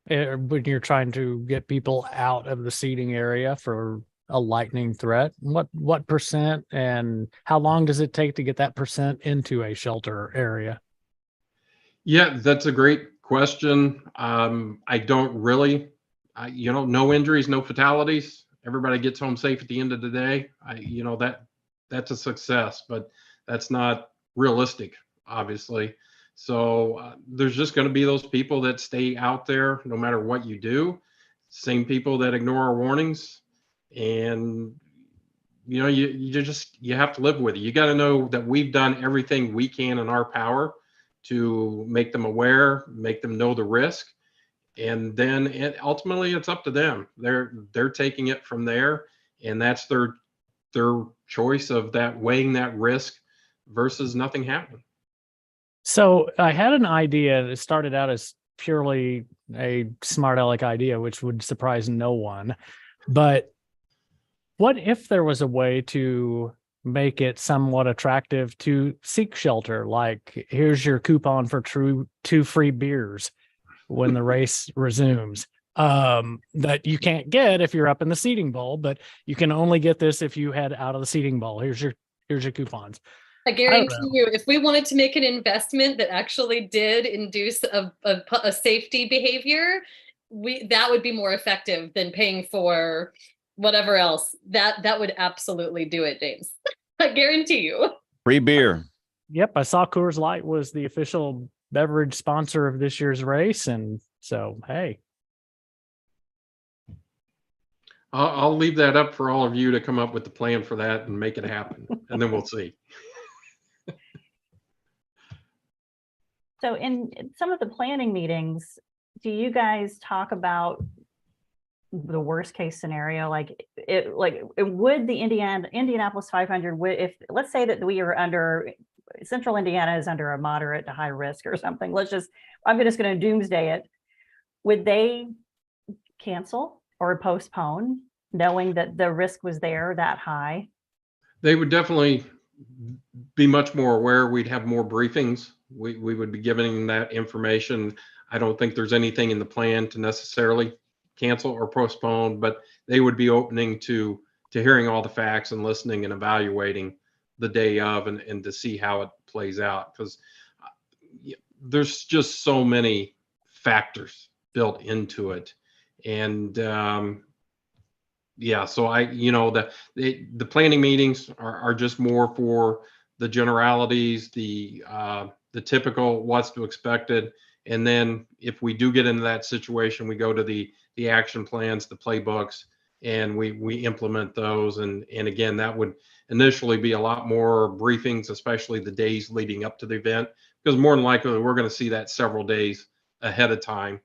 when you're trying to get people out of the seating area for a lightning threat? What percent, and how long does it take to get that percent into a shelter area? Yeah, that's a great question. I don't really, no injuries, no fatalities. Everybody gets home safe at the end of the day. That's a success, but that's not realistic, obviously. So there's just going to be those people that stay out there no matter what you do. Same people that ignore our warnings, and you have to live with it. You got to know that we've done everything we can in our power to make them aware, make them know the risk, and then ultimately it's up to them. They're taking it from there, and that's their choice of weighing that risk versus nothing happening. So I had an idea that started out as purely a smart aleck idea, which would surprise no one. But what if there was a way to make it somewhat attractive to seek shelter? Like, here's your coupon for 2 free beers when the race resumes, that you can't get if you're up in the seating bowl, but you can only get this if you head out of the seating bowl. Here's your coupons. I guarantee you, if we wanted to make an investment that actually did induce a safety behavior, that would be more effective than paying for whatever else. That would absolutely do it, James. I guarantee you. Free beer. Yep, I saw Coors Light was the official beverage sponsor of this year's race, and so hey. I'll leave that up for all of you to come up with the plan for that and make it happen, and then we'll see. So in some of the planning meetings, do you guys talk about the worst case scenario? Would the Indianapolis 500, if let's say that we are under, central Indiana is under a moderate to high risk or something, I'm just going to doomsday it. Would they cancel? or postpone, knowing that the risk was there that high? They would definitely be much more aware. We'd have more briefings. We would be giving that information. I don't think there's anything in the plan to necessarily cancel or postpone, but they would be opening to hearing all the facts and listening and evaluating the day of, and to see how it plays out, because there's just so many factors built into it. And yeah, so the planning meetings are just more for the generalities, the typical what's to expected. And then if we do get into that situation, we go to the action plans, the playbooks, and we implement those. And again, that would initially be a lot more briefings, especially the days leading up to the event, because more than likely we're going to see that several days ahead of time.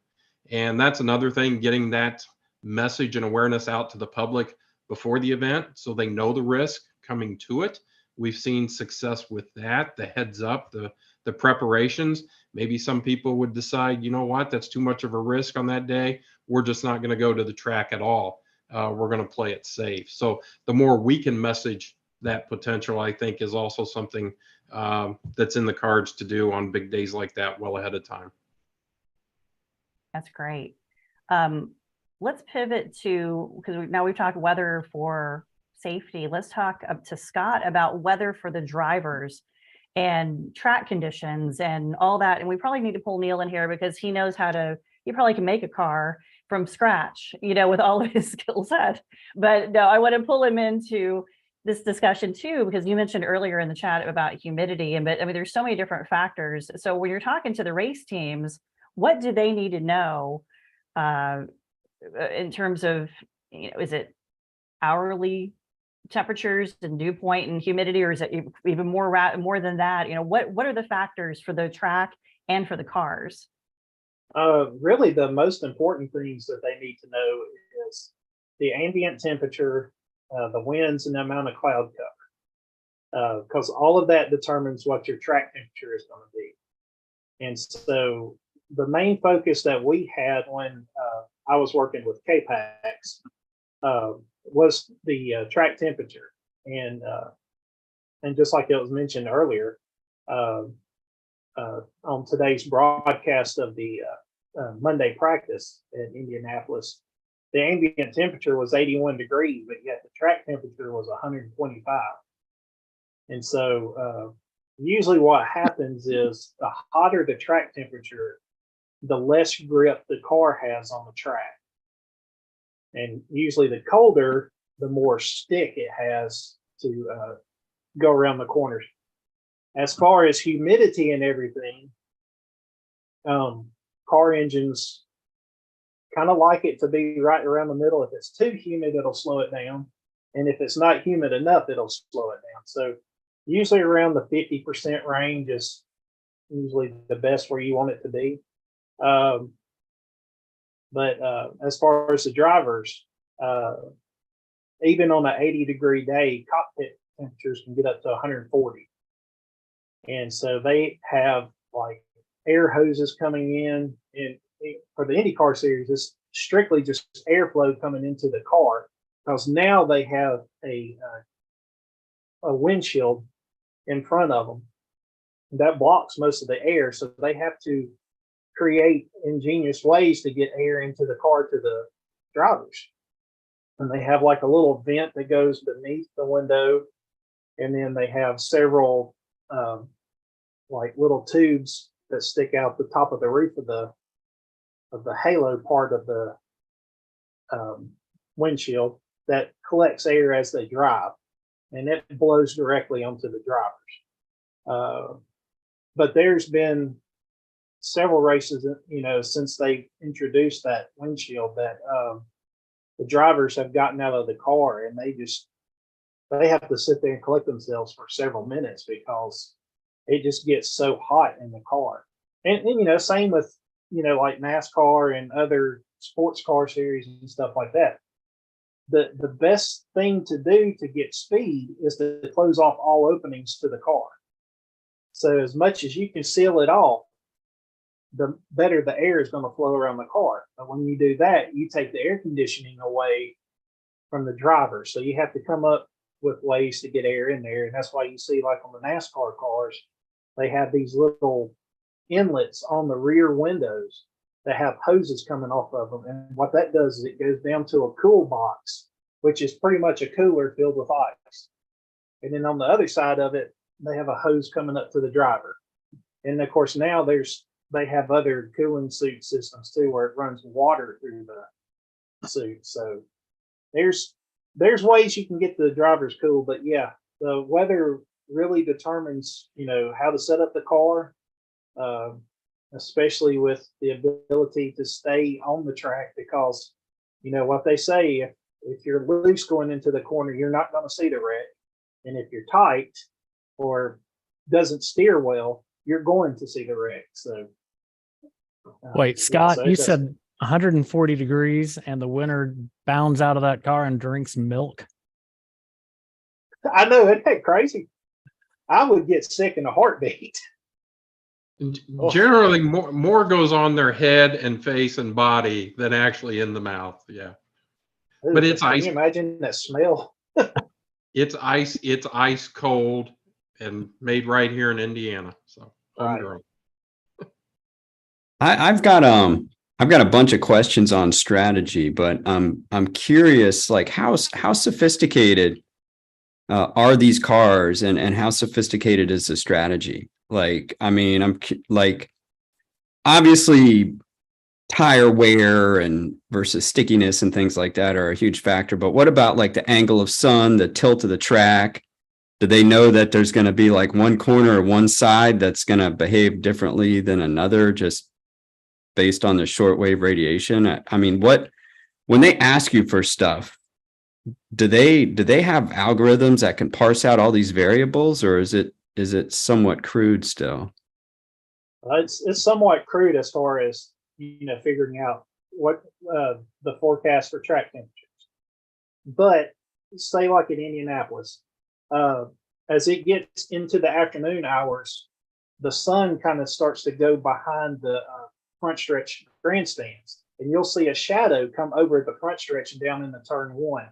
And that's another thing, getting that message and awareness out to the public before the event so they know the risk coming to it. We've seen success with that, the heads up, the preparations. Maybe some people would decide, you know what, that's too much of a risk on that day. We're just not going to go to the track at all. We're going to play it safe. So the more we can message that potential, I think, is also something that's in the cards to do on big days like that well ahead of time. That's great. Let's pivot to, because now we've talked weather for safety. Let's talk up to Scott about weather for the drivers and track conditions and all that. And we probably need to pull Neil in here because he knows he probably can make a car from scratch, with all of his skill set. But no, I want to pull him into this discussion too, because you mentioned earlier in the chat about humidity. But I mean, there's so many different factors. So when you're talking to the race teams, what do they need to know in terms of, is it hourly temperatures and dew point and humidity, or is it even more than that? What are the factors for the track and for the cars? Really, the most important things that they need to know is the ambient temperature, the winds, and the amount of cloud cover, because all of that determines what your track temperature is going to be. And so the main focus that we had when I was working with KPAX was the track temperature. And just like it was mentioned earlier on today's broadcast of the Monday practice in Indianapolis, the ambient temperature was 81 degrees, but yet the track temperature was 125. And so usually what happens is the hotter the track temperature, the less grip the car has on the track. And usually the colder, the more stick it has to go around the corners. As far as humidity and everything, car engines kind of like it to be right around the middle. If it's too humid, it'll slow it down. And if it's not humid enough, it'll slow it down. So usually around the 50% range is usually the best where you want it to be. But as far as the drivers, even on an 80-degree day, cockpit temperatures can get up to 140. And so they have like air hoses coming in. And for the IndyCar series, it's strictly just airflow coming into the car, because now they have a windshield in front of them that blocks most of the air. So they have to create ingenious ways to get air into the car to the drivers. And they have like a little vent that goes beneath the window. And then they have several like little tubes that stick out the top of the roof of the halo part of the windshield that collects air as they drive. And it blows directly onto the drivers. But there's been several races, since they introduced that windshield, that the drivers have gotten out of the car and they have to sit there and collect themselves for several minutes because it just gets so hot in the car. And same with, like NASCAR and other sports car series and stuff like that. The best thing to do to get speed is to close off all openings to the car. So as much as you can seal it off, the better the air is going to flow around the car. But when you do that, you take the air conditioning away from the driver. So you have to come up with ways to get air in there. And that's why you see, like on the NASCAR cars, they have these little inlets on the rear windows that have hoses coming off of them. And what that does is it goes down to a cool box, which is pretty much a cooler filled with ice. And then on the other side of it, they have a hose coming up to the driver. And of course, now they have other cooling suit systems too, where it runs water through the suit. So there's ways you can get the drivers cool, but yeah, the weather really determines, how to set up the car, especially with the ability to stay on the track, because what they say, if you're loose going into the corner, you're not going to see the wreck. And if you're tight or doesn't steer well, you're going to see the wreck. So wait, Scott, you said 140 degrees and the winner bounds out of that car and drinks milk? I know, isn't that crazy? I would get sick in a heartbeat. Generally, more goes on their head and face and body than actually in the mouth. Yeah. But it's ice. Can you imagine that smell? It's ice cold and made right here in Indiana. So homegrown. I've got a bunch of questions on strategy, but I'm curious, like how sophisticated are these cars, and how sophisticated is the strategy? Like, I mean, I'm like, obviously tire wear and versus stickiness and things like that are a huge factor. But what about like the angle of sun, the tilt of the track? Do they know that there's going to be like one corner or one side that's going to behave differently than another, just based on the shortwave radiation? I mean, when they ask you for stuff, do they have algorithms that can parse out all these variables, or is it somewhat crude still? It's somewhat crude as far as figuring out what the forecast for track temperatures. But say like in Indianapolis, as it gets into the afternoon hours, the sun kind of starts to go behind the front stretch grandstands, and you'll see a shadow come over the front stretch and down into turn one.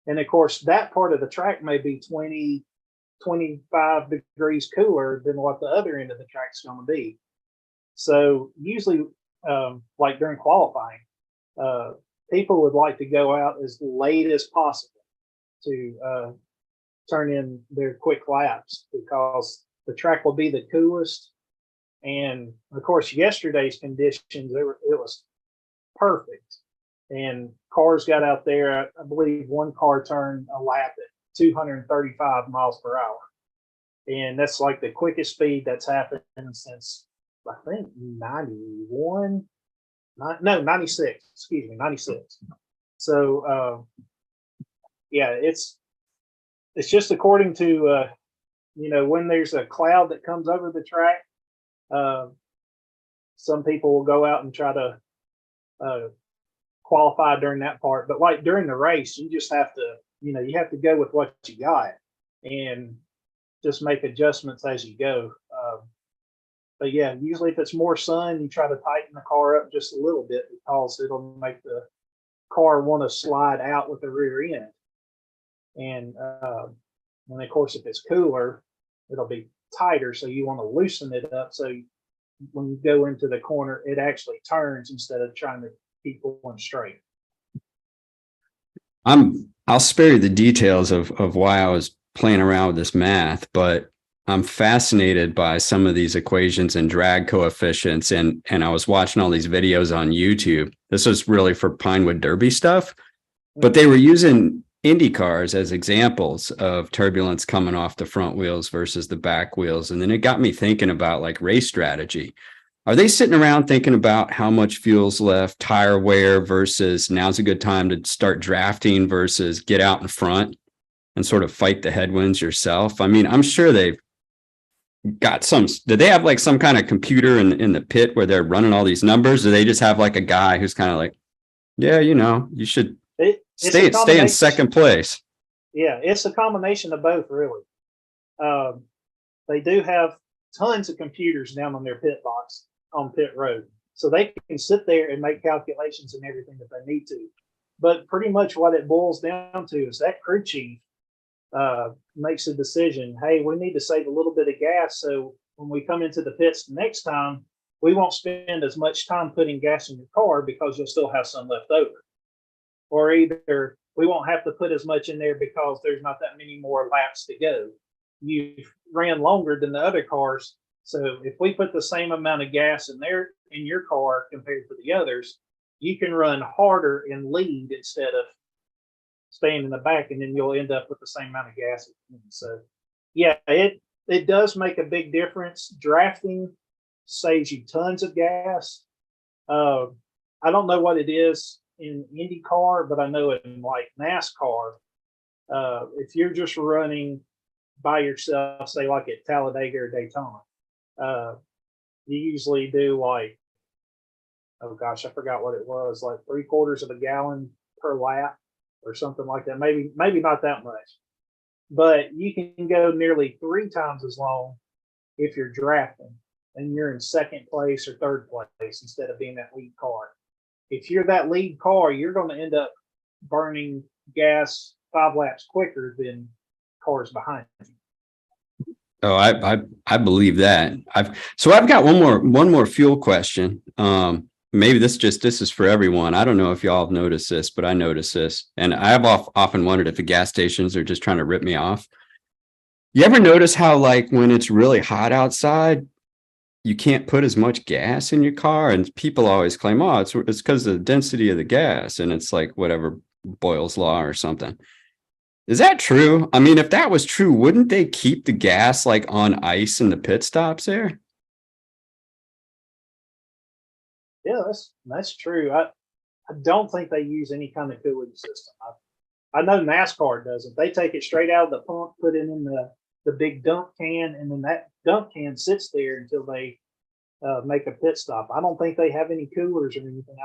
And of course, that part of the track may be 20, 25 degrees cooler than what the other end of the track is going to be. So usually, like during qualifying, people would like to go out as late as possible to turn in their quick laps, because the track will be the coolest. And of course, yesterday's conditions, it was perfect. And cars got out there. I believe one car turned a lap at 235 miles per hour. And that's like the quickest speed that's happened since, I think, 96. Excuse me, 96. So, yeah, it's just according to, when there's a cloud that comes over the track, some people will go out and try to qualify during that part. But like during the race, you just have to, you have to go with what you got and just make adjustments as you go. But yeah, usually if it's more sun, you try to tighten the car up just a little bit, because it'll make the car want to slide out with the rear end. And of course, if it's cooler, it'll be tighter, so you want to loosen it up, so when you go into the corner, it actually turns instead of trying to keep going straight. I'll spare you the details of why I was playing around with this math, but I'm fascinated by some of these equations and drag coefficients, and I was watching all these videos on YouTube. This was really for Pinewood Derby stuff, but they were using Indy cars as examples of turbulence coming off the front wheels versus the back wheels. And then it got me thinking about like race strategy. Are they sitting around thinking about how much fuel's left, tire wear versus now's a good time to start drafting versus get out in front and sort of fight the headwinds yourself? I mean, I'm sure they've got do they have like some kind of computer in the pit where they're running all these numbers? Or do they just have like a guy who's kind of like, yeah, you should stay in second place? Yeah, it's a combination of both, really. They do have tons of computers down on their pit box. on pit road. So they can sit there and make calculations and everything that they need to. But pretty much what it boils down to is that crew chief makes a decision. Hey, we need to save a little bit of gas. So when we come into the pits the next time, we won't spend as much time putting gas in your car because you'll still have some left over. Or either we won't have to put as much in there because there's not that many more laps to go. You've ran longer than the other cars. So if we put the same amount of gas in there in your car compared to the others, you can run harder and lead instead of staying in the back, and then you'll end up with the same amount of gas. So yeah, it does make a big difference. Drafting saves you tons of gas. I don't know what it is in IndyCar, but I know in like NASCAR, if you're just running by yourself, say like at Talladega or Daytona, you usually do like, oh gosh, I forgot what it was, like 3/4 of a gallon per lap or something like that. Maybe not that much, but you can go nearly 3 times as long if you're drafting and you're in second place or third place instead of being that lead car. If you're that lead car, you're going to end up burning gas 5 laps quicker than cars behind you. Oh, I believe that. I've got one more fuel question. Maybe this is for everyone. I don't know if y'all have noticed this, but I noticed this, and I've often wondered if the gas stations are just trying to rip me off. You ever notice how, like, when it's really hot outside, you can't put as much gas in your car, and people always claim, oh, it's because of the density of the gas, and it's like whatever Boyle's law or something. Is that true? I mean, if that was true, wouldn't they keep the gas like on ice in the pit stops there? Yeah, that's true. I don't think they use any kind of cooling system. I know NASCAR doesn't. They take it straight out of the pump, put it in the big dump can, and then that dump can sits there until they make a pit stop. I don't think they have any coolers or anything.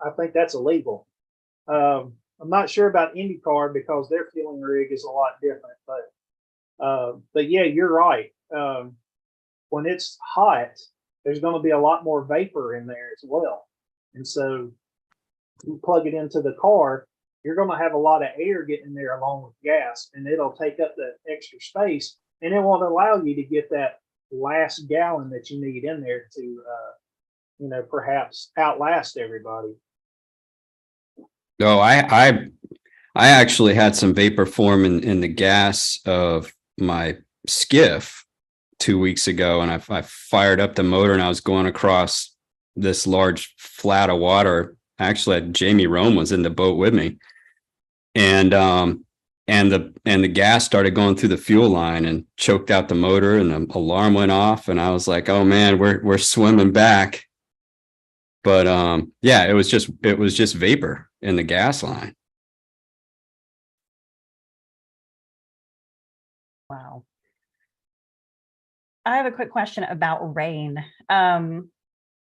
I think that's illegal. I'm not sure about IndyCar because their fueling rig is a lot different, but yeah, you're right. When it's hot, there's going to be a lot more vapor in there as well. And so you plug it into the car, you're going to have a lot of air getting in there along with gas, and it'll take up that extra space, and it won't allow you to get that last gallon that you need in there to, perhaps outlast everybody. No, I actually had some vapor form in the gas of my skiff 2 weeks ago, and I fired up the motor, and I was going across this large flat of water. Actually, Jamie Rome was in the boat with me, and the gas started going through the fuel line and choked out the motor, and the alarm went off, and I was like, oh man, we're swimming back. But yeah, it was just vapor in the gas line. Wow. I have a quick question about rain.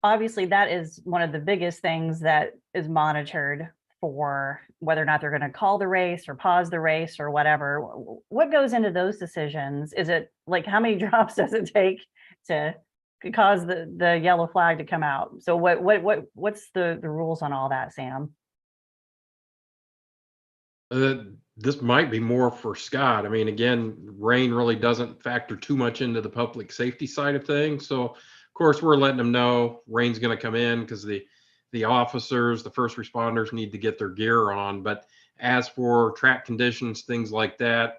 Obviously, that is one of the biggest things that is monitored for whether or not they're going to call the race or pause the race or whatever. What goes into those decisions? Is it like how many drops does it take to cause the yellow flag to come out? So what's the rules on all that, Sam? This might be more for Scott. I mean, again, rain really doesn't factor too much into the public safety side of things. So, of course, we're letting them know rain's going to come in because the officers, the first responders need to get their gear on. But as for track conditions, things like that,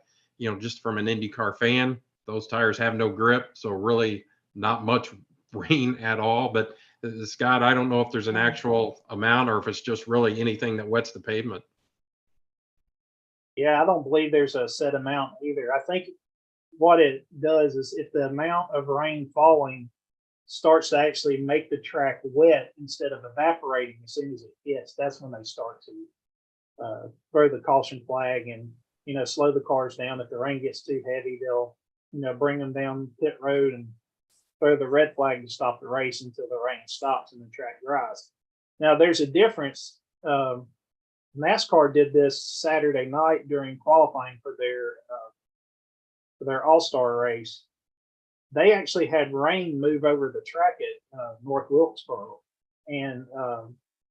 just from an IndyCar fan, those tires have no grip. So really not much rain at all. But Scott, I don't know if there's an actual amount or if it's just really anything that wets the pavement. Yeah, I don't believe there's a set amount either. I think what it does is if the amount of rain falling starts to actually make the track wet instead of evaporating as soon as it hits, that's when they start to throw the caution flag and, slow the cars down. If the rain gets too heavy, they'll, bring them down pit road and throw the red flag to stop the race until the rain stops and the track dries. Now, there's a difference. NASCAR did this Saturday night during qualifying for their All-Star race. they actually had rain move over the track at North Wilkesboro, and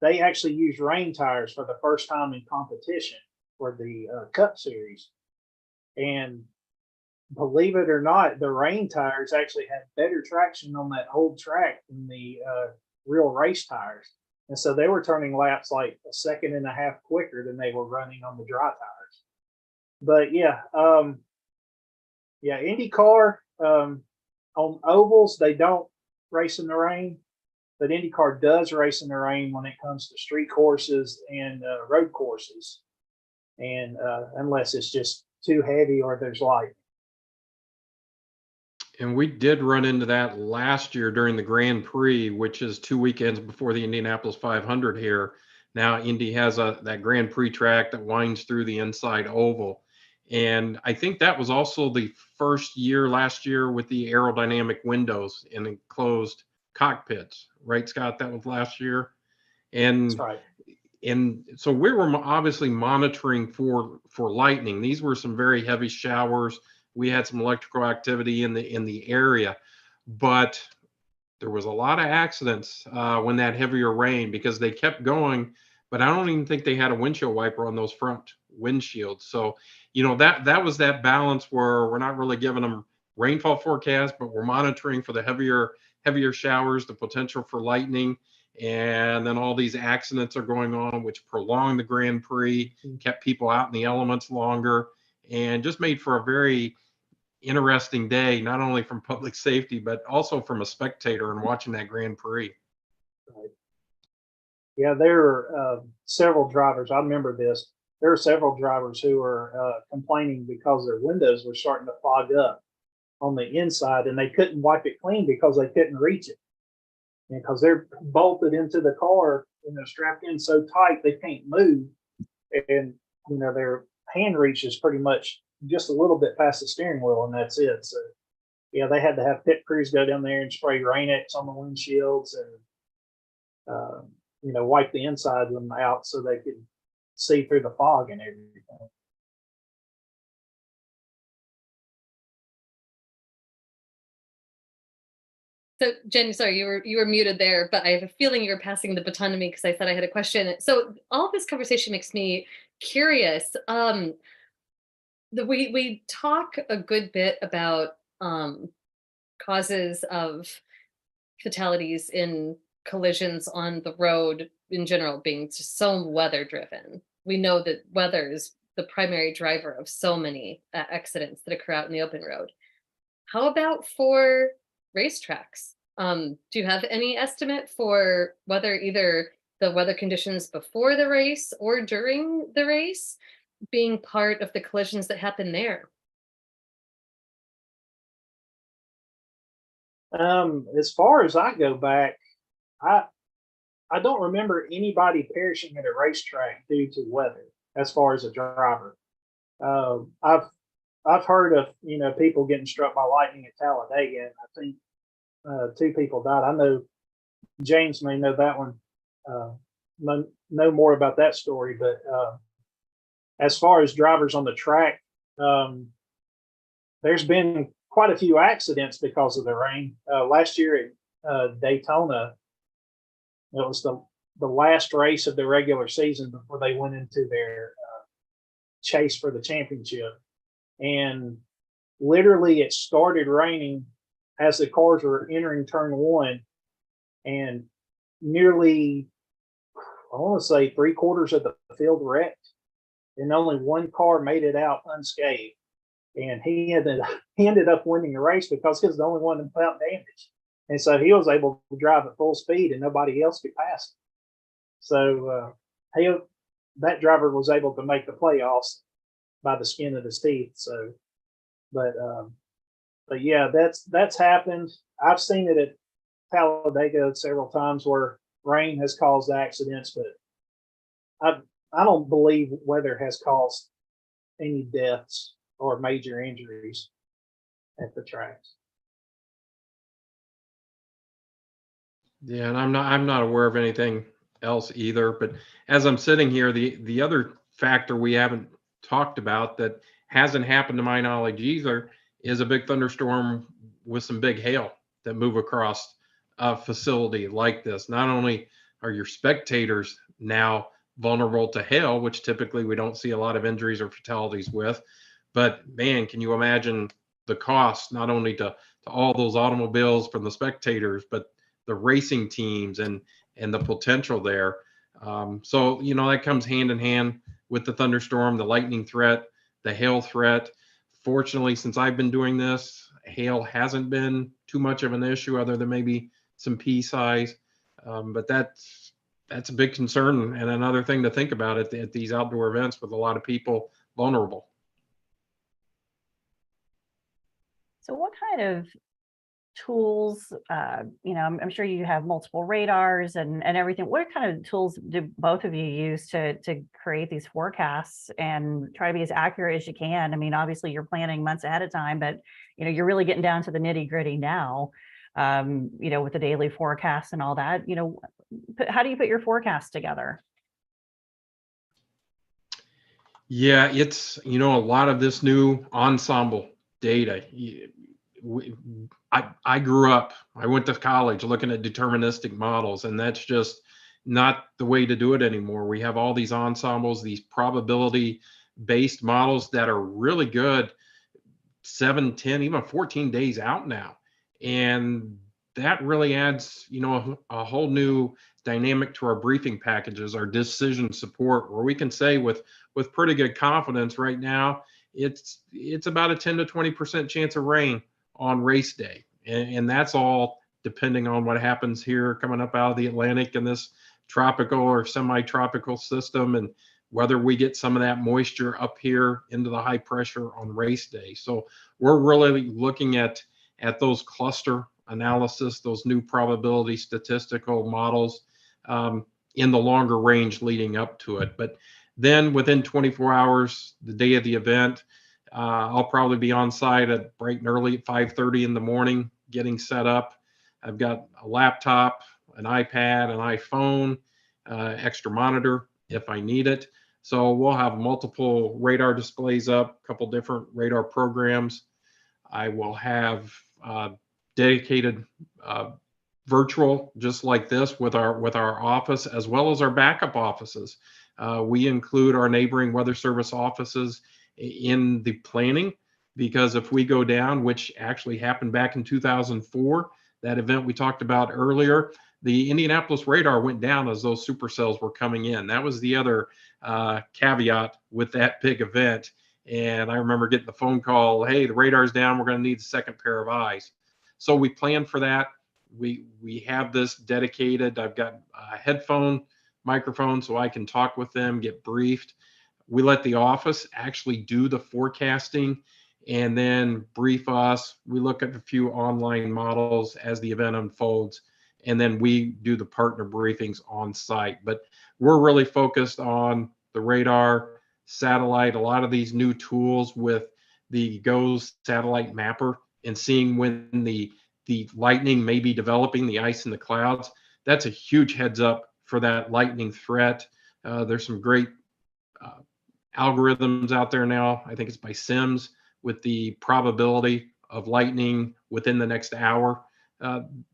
they actually used rain tires for the first time in competition for the Cup Series. And believe it or not, the rain tires actually had better traction on that old track than the real race tires. And so they were turning laps like a second and a half quicker than they were running on the dry tires. But yeah, IndyCar, on ovals, they don't race in the rain, but IndyCar does race in the rain when it comes to street courses and road courses. And unless it's just too heavy or there's light. And we did run into that last year during the Grand Prix, which is 2 weekends before the Indianapolis 500 here. Now Indy has that Grand Prix track that winds through the inside oval. And I think that was also the first year last year with the aerodynamic windows and enclosed cockpits, right, Scott? That was last year. And That's right. And so we were obviously monitoring for lightning. These were some very heavy showers. We had some electrical activity in the area, but there was a lot of accidents when that heavier rain, because they kept going, but I don't even think they had a windshield wiper on those front windshields. So, you know, that was that balance where we're not really giving them rainfall forecast, but we're monitoring for the heavier showers, the potential for lightning. And then all these accidents are going on, which prolonged the Grand Prix, kept people out in the elements longer, and just made for a very interesting day, not only from public safety, but also from a spectator and watching that Grand Prix. Right. Yeah, there were several drivers. I remember this. There were several drivers who were complaining because their windows were starting to fog up on the inside, and they couldn't wipe it clean because they couldn't reach it. Because they're bolted into the car and they're strapped in so tight they can't move, and you know their hand reach is pretty much just a little bit past the steering wheel, and that's it. So yeah, they had to have pit crews go down there and spray Rain-X on the windshields and you know, wipe the inside of them out so they could see through the fog and everything. So Jenny, sorry, you were muted there, but I have a feeling you were passing the baton to me because I said I had a question. So all this conversation makes me curious. We talk a good bit about causes of fatalities in collisions on the road in general being just so weather driven. We know that weather is the primary driver of so many accidents that occur out in the open road. How about for racetracks? Do you have any estimate for whether either the weather conditions before the race or during the race being part of the collisions that happen there? As far as I go back, I don't remember anybody perishing at a racetrack due to weather as far as a driver. I've heard of, you know, people getting struck by lightning at Talladega, and I think 2 people died. I know James may know that one, know more about that story. But as far as drivers on the track, there's been quite a few accidents because of the rain. Last year at Daytona, it was the last race of the regular season before they went into their chase for the championship. And literally it started raining as the cars were entering turn 1, and nearly, I want to say 3/4 of the field wrecked, and only one car made it out unscathed. And he ended up winning the race because he was the only one without damage. And so he was able to drive at full speed and nobody else could pass him. So that driver was able to make the playoffs by the skin of his teeth. So, but yeah, that's happened. I've seen it at Talladega several times where rain has caused accidents, but I don't believe weather has caused any deaths or major injuries at the tracks. Yeah, and I'm not aware of anything else either. But as I'm sitting here, the other factor we haven't talked about that hasn't happened to my knowledge either is a big thunderstorm with some big hail that move across a facility like this. Not only are your spectators now vulnerable to hail, which typically we don't see a lot of injuries or fatalities with, but man, can you imagine the cost not only to all those automobiles from the spectators, but the racing teams and the potential there. So that comes hand in hand with the thunderstorm, the lightning threat, the hail threat. Fortunately, since I've been doing this, hail hasn't been too much of an issue, other than maybe some pea size. But that's a big concern and another thing to think about at these outdoor events with a lot of people vulnerable. So what kind of tools, I'm sure you have multiple radars and everything. What kind of tools do both of you use to create these forecasts and try to be as accurate as you can? I mean, obviously you're planning months ahead of time, but you're really getting down to the nitty gritty now, with the daily forecast and all that. How do you put your forecast together? Yeah, it's, a lot of this new ensemble data. I grew up, I went to college looking at deterministic models, and that's just not the way to do it anymore. We have all these ensembles, these probability based models that are really good 7, 10, even 14 days out now. And that really adds, a whole new dynamic to our briefing packages, our decision support, where we can say with pretty good confidence right now, it's about a 10 to 20% chance of rain on race day. And that's all depending on what happens here coming up out of the Atlantic in this tropical or semi-tropical system, and whether we get some of that moisture up here into the high pressure on race day. So we're really looking at those cluster analysis, those new probability statistical models in the longer range leading up to it. But then within 24 hours, the day of the event, I'll probably be on site at bright and early at 5:30 in the morning, getting set up. I've got a laptop, an iPad, an iPhone, extra monitor if I need it. So we'll have multiple radar displays up, a couple different radar programs. I will have dedicated virtual, just like this, with our office as well as our backup offices. We include our neighboring weather service offices in the planning, because if we go down, which actually happened back in 2004, that event we talked about earlier, the Indianapolis radar went down as those supercells were coming in. That was the other caveat with that big event. And I remember getting the phone call, hey, the radar's down, we're going to need a second pair of eyes. So we plan for that. We have this dedicated, I've got a headphone microphone so I can talk with them, get briefed. We let the office actually do the forecasting and then brief us. We look at a few online models as the event unfolds, and then we do the partner briefings on site. But we're really focused on the radar, satellite, a lot of these new tools with the GOES satellite mapper, and seeing when the lightning may be developing, the ice in the clouds. That's a huge heads up for that lightning threat. There's some great algorithms out there now. I think it's by Sims, with the probability of lightning within the next hour.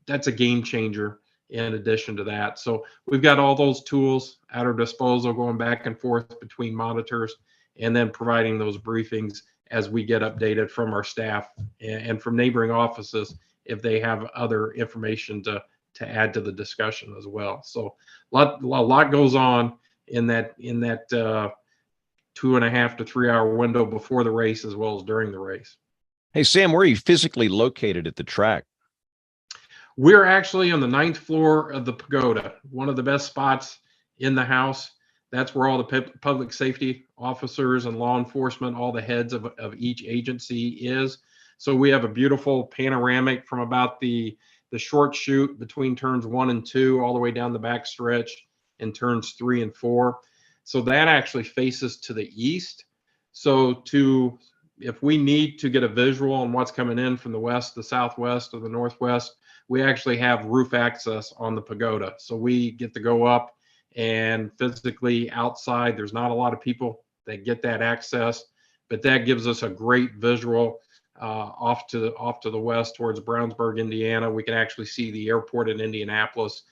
That's a game changer in addition to that. So we've got all those tools at our disposal, going back and forth between monitors and then providing those briefings as we get updated from our staff and from neighboring offices if they have other information to add to the discussion as well. So a lot goes on in that 2.5 to 3 hour window before the race as well as during the race. Hey, Sam, where are you physically located at the track? We're actually on the 9th floor of the pagoda, one of the best spots in the house. That's where all the public safety officers and law enforcement, all the heads of each agency is. So we have a beautiful panoramic from about the short chute between turns 1 and 2 all the way down the back stretch and turns 3 and 4. So that actually faces to the east. So if we need to get a visual on what's coming in from the west, the southwest, or the northwest, we actually have roof access on the pagoda. So we get to go up and physically outside. There's not a lot of people that get that access, but that gives us a great visual off to the west towards Brownsburg, Indiana. We can actually see the airport in Indianapolis.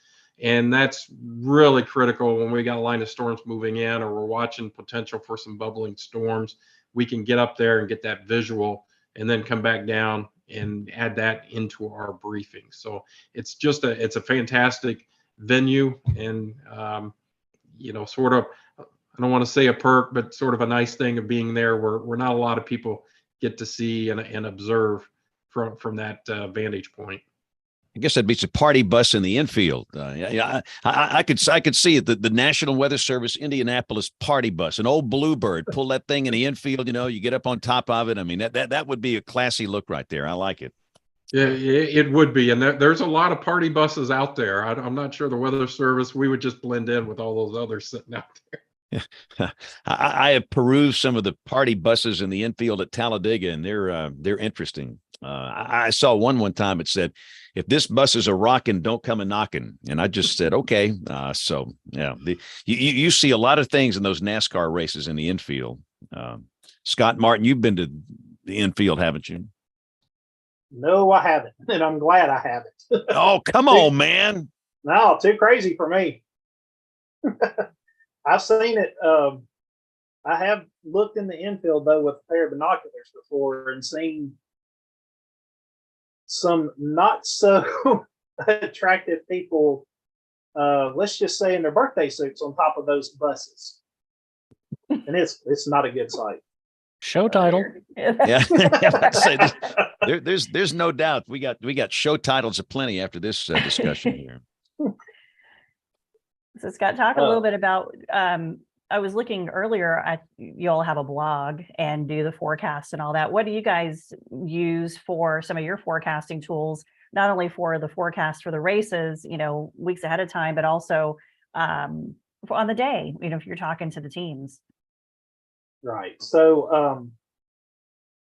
And that's really critical when we got a line of storms moving in, or we're watching potential for some bubbling storms. We can get up there and get that visual and then come back down and add that into our briefing. So it's just it's a fantastic venue, and sort of, I don't want to say a perk, but sort of a nice thing of being there where not a lot of people get to see and observe from that vantage point. I guess that beats a party bus in the infield. I could see it. The National Weather Service Indianapolis party bus, an old Bluebird. Pull that thing in the infield. You get up on top of it. I mean, that would be a classy look right there. I like it. Yeah, it would be, and there's a lot of party buses out there. I'm not sure the Weather Service, we would just blend in with all those others sitting out there. I have perused some of the party buses in the infield at Talladega, and they're interesting. I saw one time. It said, "If this bus is a rockin', don't come a knockin'." And I just said, okay. So yeah, you see a lot of things in those NASCAR races in the infield. Scott Martin, you've been to the infield, haven't you? No, I haven't, and I'm glad I haven't. Oh, come on, man! No, too crazy for me. I've seen it. I have looked in the infield though with a pair of binoculars before and seen some not so attractive people, let's just say in their birthday suits on top of those buses. And it's not a good sight. Show title. Yeah. There's no doubt we got show titles aplenty after this discussion here. So Scott, talk a little bit about, I was looking earlier you all have a blog and do the forecast and all that. What do you guys use for some of your forecasting tools, not only for the forecast for the races, weeks ahead of time, but also on the day, if you're talking to the teams? Right. So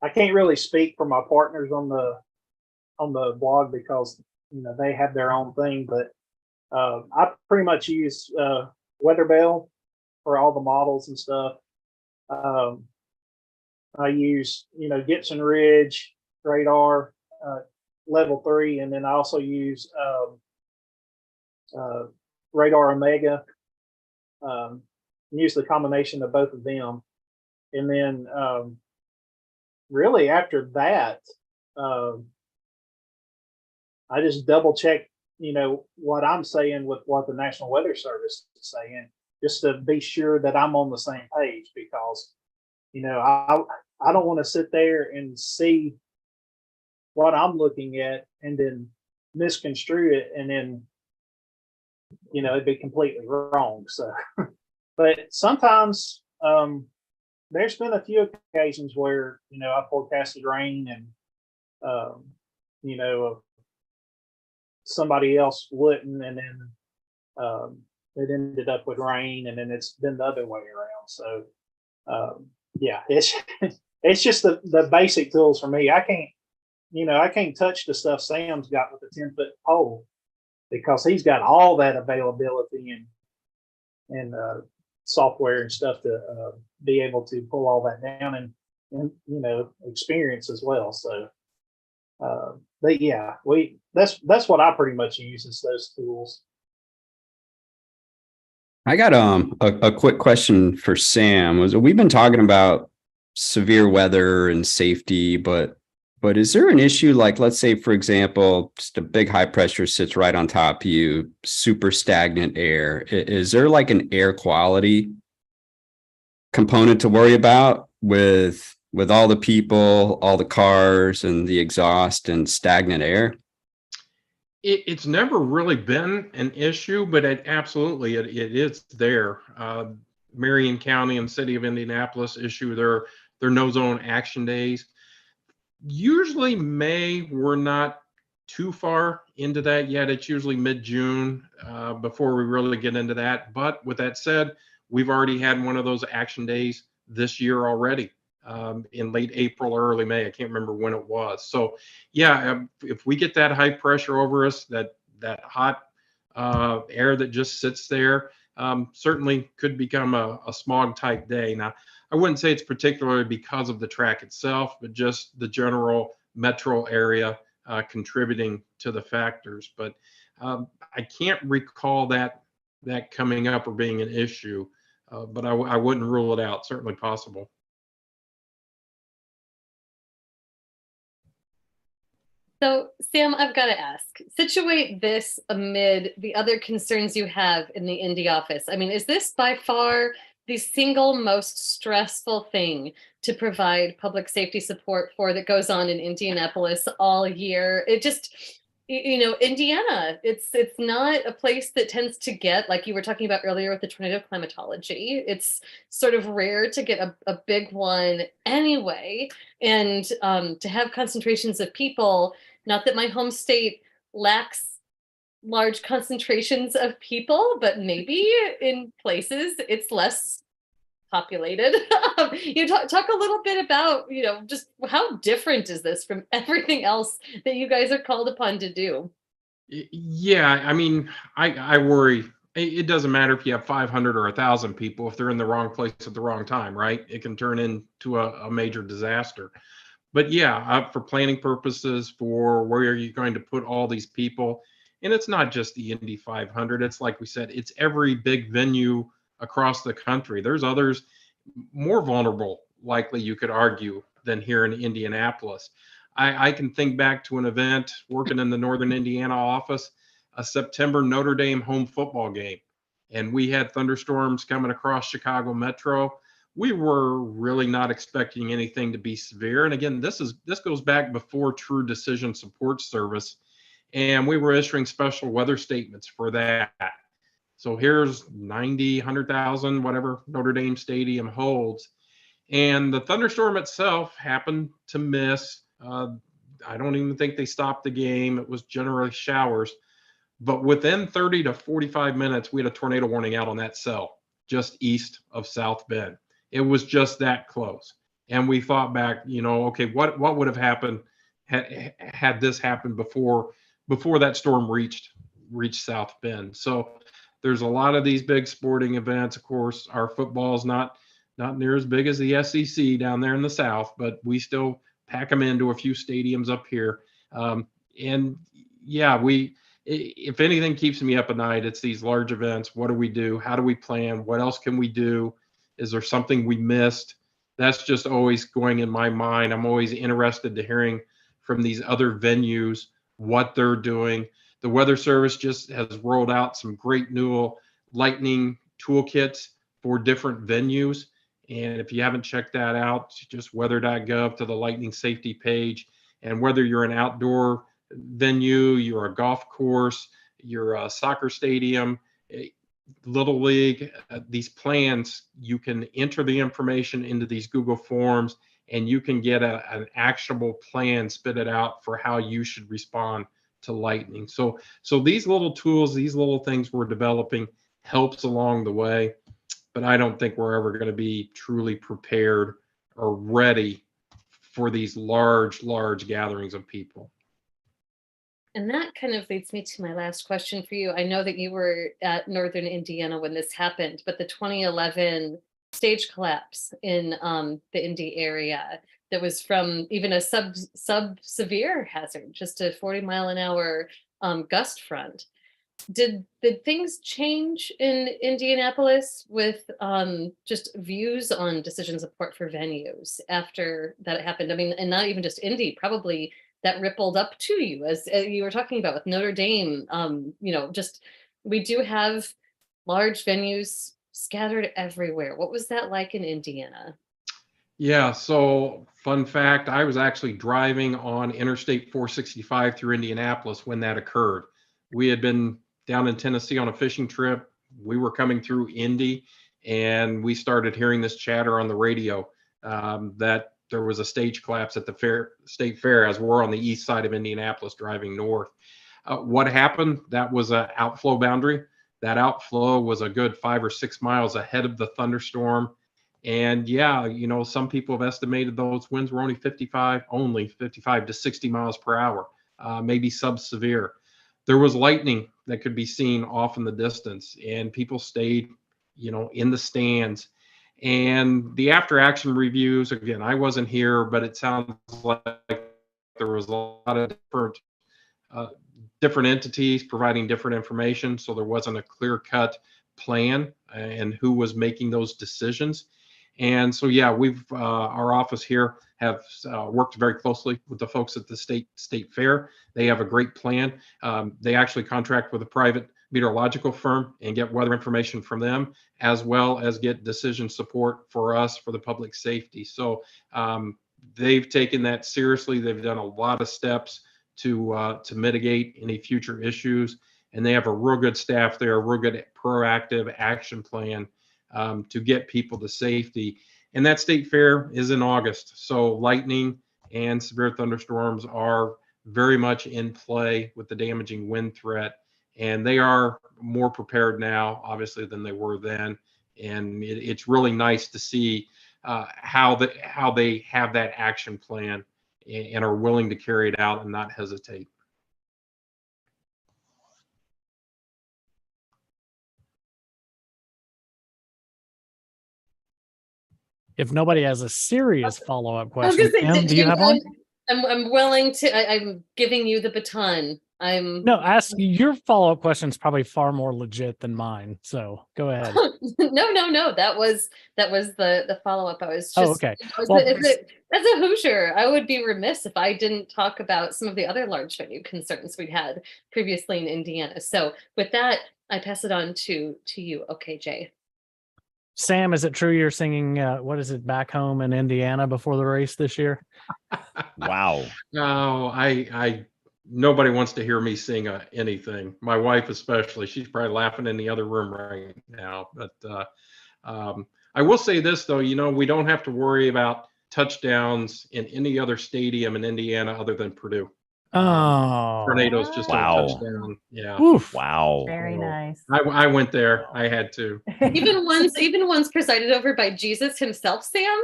I can't really speak for my partners on the blog because they have their own thing, but I pretty much use WeatherBell for all the models and stuff. I use Gibson Ridge radar level 3, and then I also use Radar Omega. Use the combination of both of them. And then really after that, I just double check, what I'm saying with what the National Weather Service is saying, just to be sure that I'm on the same page, because, I don't want to sit there and see what I'm looking at and then misconstrue it, and then, it'd be completely wrong. So, but sometimes, there's been a few occasions where, I forecasted rain and, somebody else wouldn't, and then it ended up with rain, and then it's been the other way around. So, yeah, it's just the basic tools for me. I can't touch the stuff Sam's got with the 10-foot pole, because he's got all that availability and software and stuff to be able to pull all that down and experience as well. So, but yeah, that's what I pretty much use, is those tools. I got a quick question for Sam. We've been talking about severe weather and safety, but is there an issue, like, let's say, for example, just a big high pressure sits right on top of you, super stagnant air. Is there like an air quality component to worry about with all the people, all the cars, and the exhaust and stagnant air? It's never really been an issue, but it is there. Marion County and City of Indianapolis issue their no zone action days. Usually May, we're not too far into that yet. It's usually mid-June before we really get into that. But with that said, we've already had one of those action days this year already. In late April or early May. I can't remember when it was. So yeah, if we get that high pressure over us, that hot air that just sits there, certainly could become a smog type day. Now, I wouldn't say it's particularly because of the track itself, but just the general metro area contributing to the factors. But I can't recall that coming up or being an issue, but I wouldn't rule it out. Certainly possible. So, Sam, I've got to ask, situate this amid the other concerns you have in the Indy office. I mean, is this by far the single most stressful thing to provide public safety support for that goes on in Indianapolis all year? It just, Indiana, it's not a place that tends to get, like you were talking about earlier with the tornado climatology, it's sort of rare to get a big one anyway. And to have concentrations of people, not that my home state lacks large concentrations of people, but maybe in places it's less populated. Talk a little bit about, just how different is this from everything else that you guys are called upon to do? Yeah, I mean, I worry. It doesn't matter if you have 500 or 1,000 people, if they're in the wrong place at the wrong time, right? It can turn into a major disaster. But yeah, for planning purposes, for where are you going to put all these people? And it's not just the Indy 500. It's like we said, it's every big venue across the country. There's others more vulnerable, likely you could argue, than here in Indianapolis. I can think back to an event working in the Northern Indiana office, a September Notre Dame home football game. And we had thunderstorms coming across Chicago Metro. We were really not expecting anything to be severe. And again, this goes back before True Decision Support Service. And we were issuing special weather statements for that. So here's 90, 100,000, whatever Notre Dame Stadium holds. And the thunderstorm itself happened to miss. I don't even think they stopped the game. It was generally showers. But within 30 to 45 minutes, we had a tornado warning out on that cell just east of South Bend. It was just that close. And we thought back, okay, what would have happened had this happened before that storm reached South Bend? So there's a lot of these big sporting events. Of course, our football is not near as big as the SEC down there in the South, but we still pack them into a few stadiums up here. And yeah, if anything keeps me up at night, it's these large events. What do we do? How do we plan? What else can we do? Is there something we missed? That's just always going in my mind. I'm always interested to hearing from these other venues what they're doing. The Weather Service just has rolled out some great new lightning toolkits for different venues. And if you haven't checked that out, just weather.gov to the lightning safety page. And whether you're an outdoor venue, you're a golf course, you're a soccer stadium, Little League, these plans, you can enter the information into these Google Forms and you can get an actionable plan spit out for how you should respond to lightning. So these little tools, these little things we're developing helps along the way, but I don't think we're ever going to be truly prepared or ready for these large gatherings of people. And that kind of leads me to my last question for you. I know that you were at Northern Indiana when this happened, but the 2011 stage collapse in the Indy area that was from even a sub-severe hazard, just a 40-mile-an-hour gust front. Did things change in Indianapolis with just views on decision support for venues after that happened? I mean, and not even just Indy, probably that rippled up to you as you were talking about with Notre Dame. Just we do have large venues scattered everywhere. What was that like in Indiana? Yeah, so fun fact, I was actually driving on Interstate 465 through Indianapolis when that occurred. We had been down in Tennessee on a fishing trip. We were coming through Indy and we started hearing this chatter on the radio that there was a stage collapse at the state fair as we're on the east side of Indianapolis driving north. What happened? That was an outflow boundary. That outflow was a good 5 or 6 miles ahead of the thunderstorm. And yeah, some people have estimated those winds were only 55 to 60 miles per hour, maybe sub-severe. There was lightning that could be seen off in the distance, and people stayed, in the stands. And the after action reviews, again, I wasn't here, but it sounds like there was a lot of different entities providing different information. So there wasn't a clear cut plan and who was making those decisions. And so, yeah, our office here have worked very closely with the folks at the state fair. They have a great plan. They actually contract with a private meteorological firm and get weather information from them, as well as get decision support for us for the public safety. So they've taken that seriously. They've done a lot of steps to mitigate any future issues, and they have a real good staff there, a real good proactive action plan to get people to safety. And that state fair is in August, so lightning and severe thunderstorms are very much in play with the damaging wind threat, and they are more prepared now, obviously, than they were then. And it's really nice to see how they have that action plan and are willing to carry it out and not hesitate. If nobody has a serious follow-up question, Em, do you have one? I'm willing to. I'm giving you the baton. No, ask your follow-up question is probably far more legit than mine. So go ahead. No. That was the follow-up. I was just okay. As a Hoosier, I would be remiss if I didn't talk about some of the other large venue concerns we had previously in Indiana. So with that, I pass it on to you. Okay, Jay. Sam, is it true you're singing, what is it, Back Home in Indiana before the race this year? Wow. No, nobody wants to hear me sing anything. My wife especially. She's probably laughing in the other room right now. But I will say this, though, we don't have to worry about touchdowns in any other stadium in Indiana other than Purdue. Tornadoes just don't touch down. Yeah. Oof. Wow. Very nice. I went there. I had to. Even ones presided over by Jesus himself, Sam.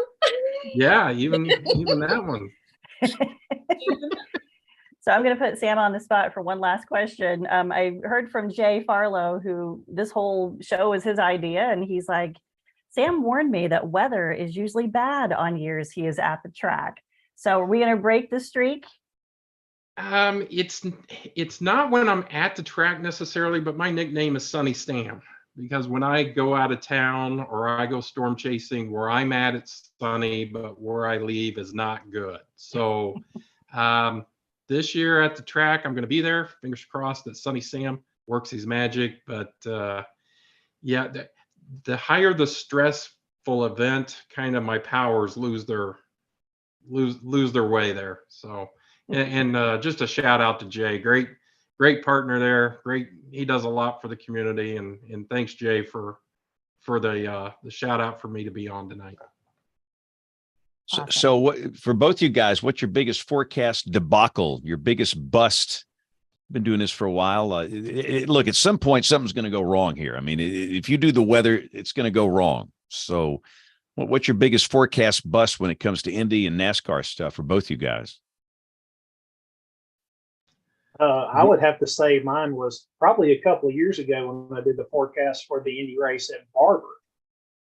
Yeah, even that one. So I'm going to put Sam on the spot for one last question. I heard from Jay Farlow, who this whole show was his idea, and he's like, Sam warned me that weather is usually bad on years he is at the track. So are we going to break the streak? It's not when I'm at the track necessarily, but my nickname is Sunny Sam, because when I go out of town or I go storm chasing, where I'm at, it's sunny, but where I leave is not good. So this year at the track, I'm going to be there. Fingers crossed that Sunny Sam works his magic. But yeah, the higher the stressful event, kind of my powers lose their way there. So. And just a shout out to Jay, great partner there. He does a lot for the community, and thanks Jay for the shout out for me to be on tonight. Awesome. So what, for both you guys, what's your biggest forecast debacle, your biggest bust? Been doing this for a while. Look, at some point, something's going to go wrong here. I mean, if you do the weather, it's going to go wrong. So what's your biggest forecast bust when it comes to Indy and NASCAR stuff for both you guys? I would have to say mine was probably a couple of years ago when I did the forecast for the Indy race at Barber.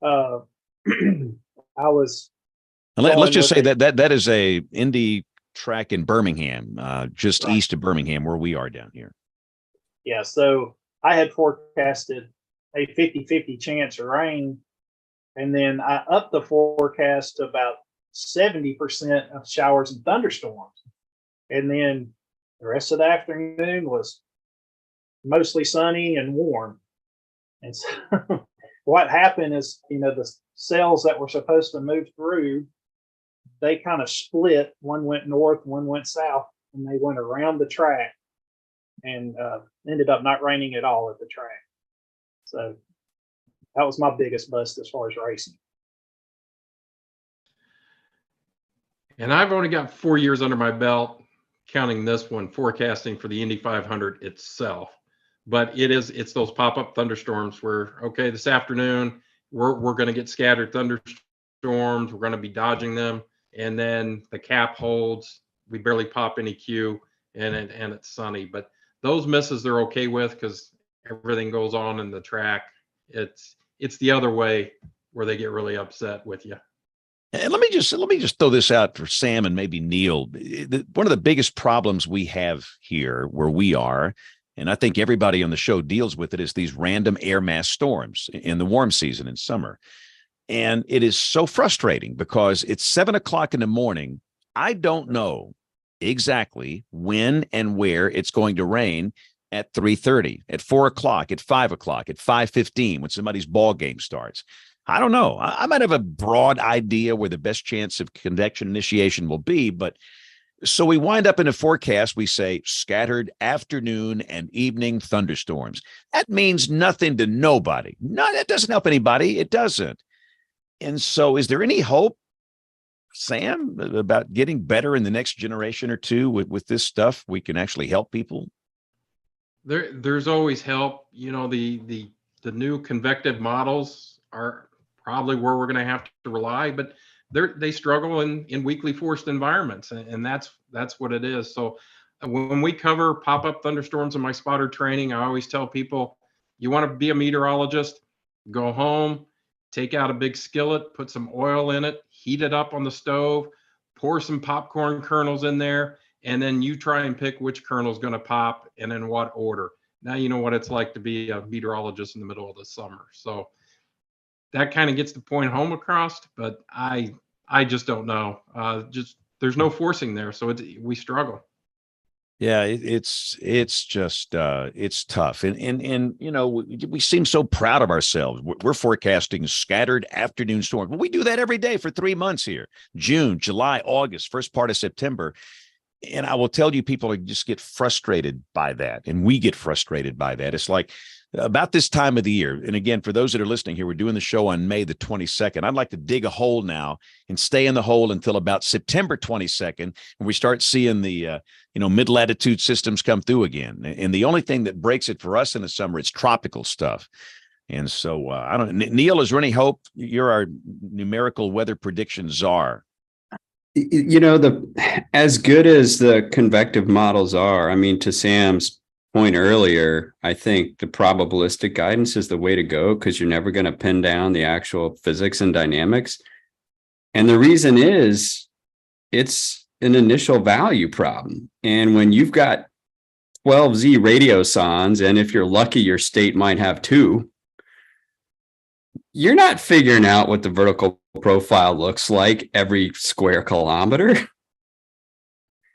I was. And let's just say that is a Indy track in Birmingham, just right east of Birmingham, where we are down here. Yeah, so I had forecasted a 50-50 chance of rain, and then I upped the forecast to about 70% of showers and thunderstorms, and then the rest of the afternoon was mostly sunny and warm. And so what happened is, the cells that were supposed to move through, they kind of split. One went north, one went south, and they went around the track and ended up not raining at all at the track. So that was my biggest bust as far as racing. And I've only got 4 years under my belt, counting this one, forecasting for the Indy 500 itself. But it's those pop-up thunderstorms where, okay, this afternoon we're going to get scattered thunderstorms. We're going to be dodging them, and then the cap holds. We barely pop any Q, and it's sunny. But those misses they're okay with because everything goes on in the track. It's the other way where they get really upset with you. And let me just throw this out for Sam and maybe Neil. One of the biggest problems we have here where we are, and I think everybody on the show deals with it, is these random air mass storms in the warm season in summer. And it is so frustrating because it's 7:00 in the morning. I don't know exactly when and where it's going to rain at 3:30, at 4:00, at 5:00, at 5:15, when somebody's ball game starts. I don't know. I might have a broad idea where the best chance of convection initiation will be, but so we wind up in a forecast. We say scattered afternoon and evening thunderstorms. That means nothing to nobody. No, that doesn't help anybody. It doesn't. And so is there any hope, Sam, about getting better in the next generation or two with this stuff? We can actually help people. There's always help. You know, the new convective models are probably where we're going to have to rely, but they struggle in weakly forced environments, and that's what it is. So when we cover pop-up thunderstorms in my spotter training, I always tell people, you want to be a meteorologist, go home, take out a big skillet, put some oil in it, heat it up on the stove, pour some popcorn kernels in there, and then you try and pick which kernel is going to pop and in what order. Now you know what it's like to be a meteorologist in the middle of the summer. So that kind of gets the point home across, but I just don't know. Just there's no forcing there, so we struggle. Yeah, it's just it's tough, and you know, we seem so proud of ourselves. We're forecasting scattered afternoon storms. Well, we do that every day for 3 months here: June, July, August, first part of September. And I will tell you, people just get frustrated by that, and we get frustrated by that. It's like about this time of the year. And again, for those that are listening here, we're doing the show on May the 22nd. I'd like to dig a hole now and stay in the hole until about September 22nd, when we start seeing the mid-latitude systems come through again. And the only thing that breaks it for us in the summer, it's tropical stuff. And so I don't. Neil, is there any hope? You're our numerical weather prediction czar. You know, as good as the convective models are, I mean, to Sam's point earlier, I think the probabilistic guidance is the way to go, because you're never going to pin down the actual physics and dynamics. And the reason is it's an initial value problem. And when you've got 12Z radiosondes, and if you're lucky, your state might have 2, you're not figuring out what the vertical profile looks like every square kilometer.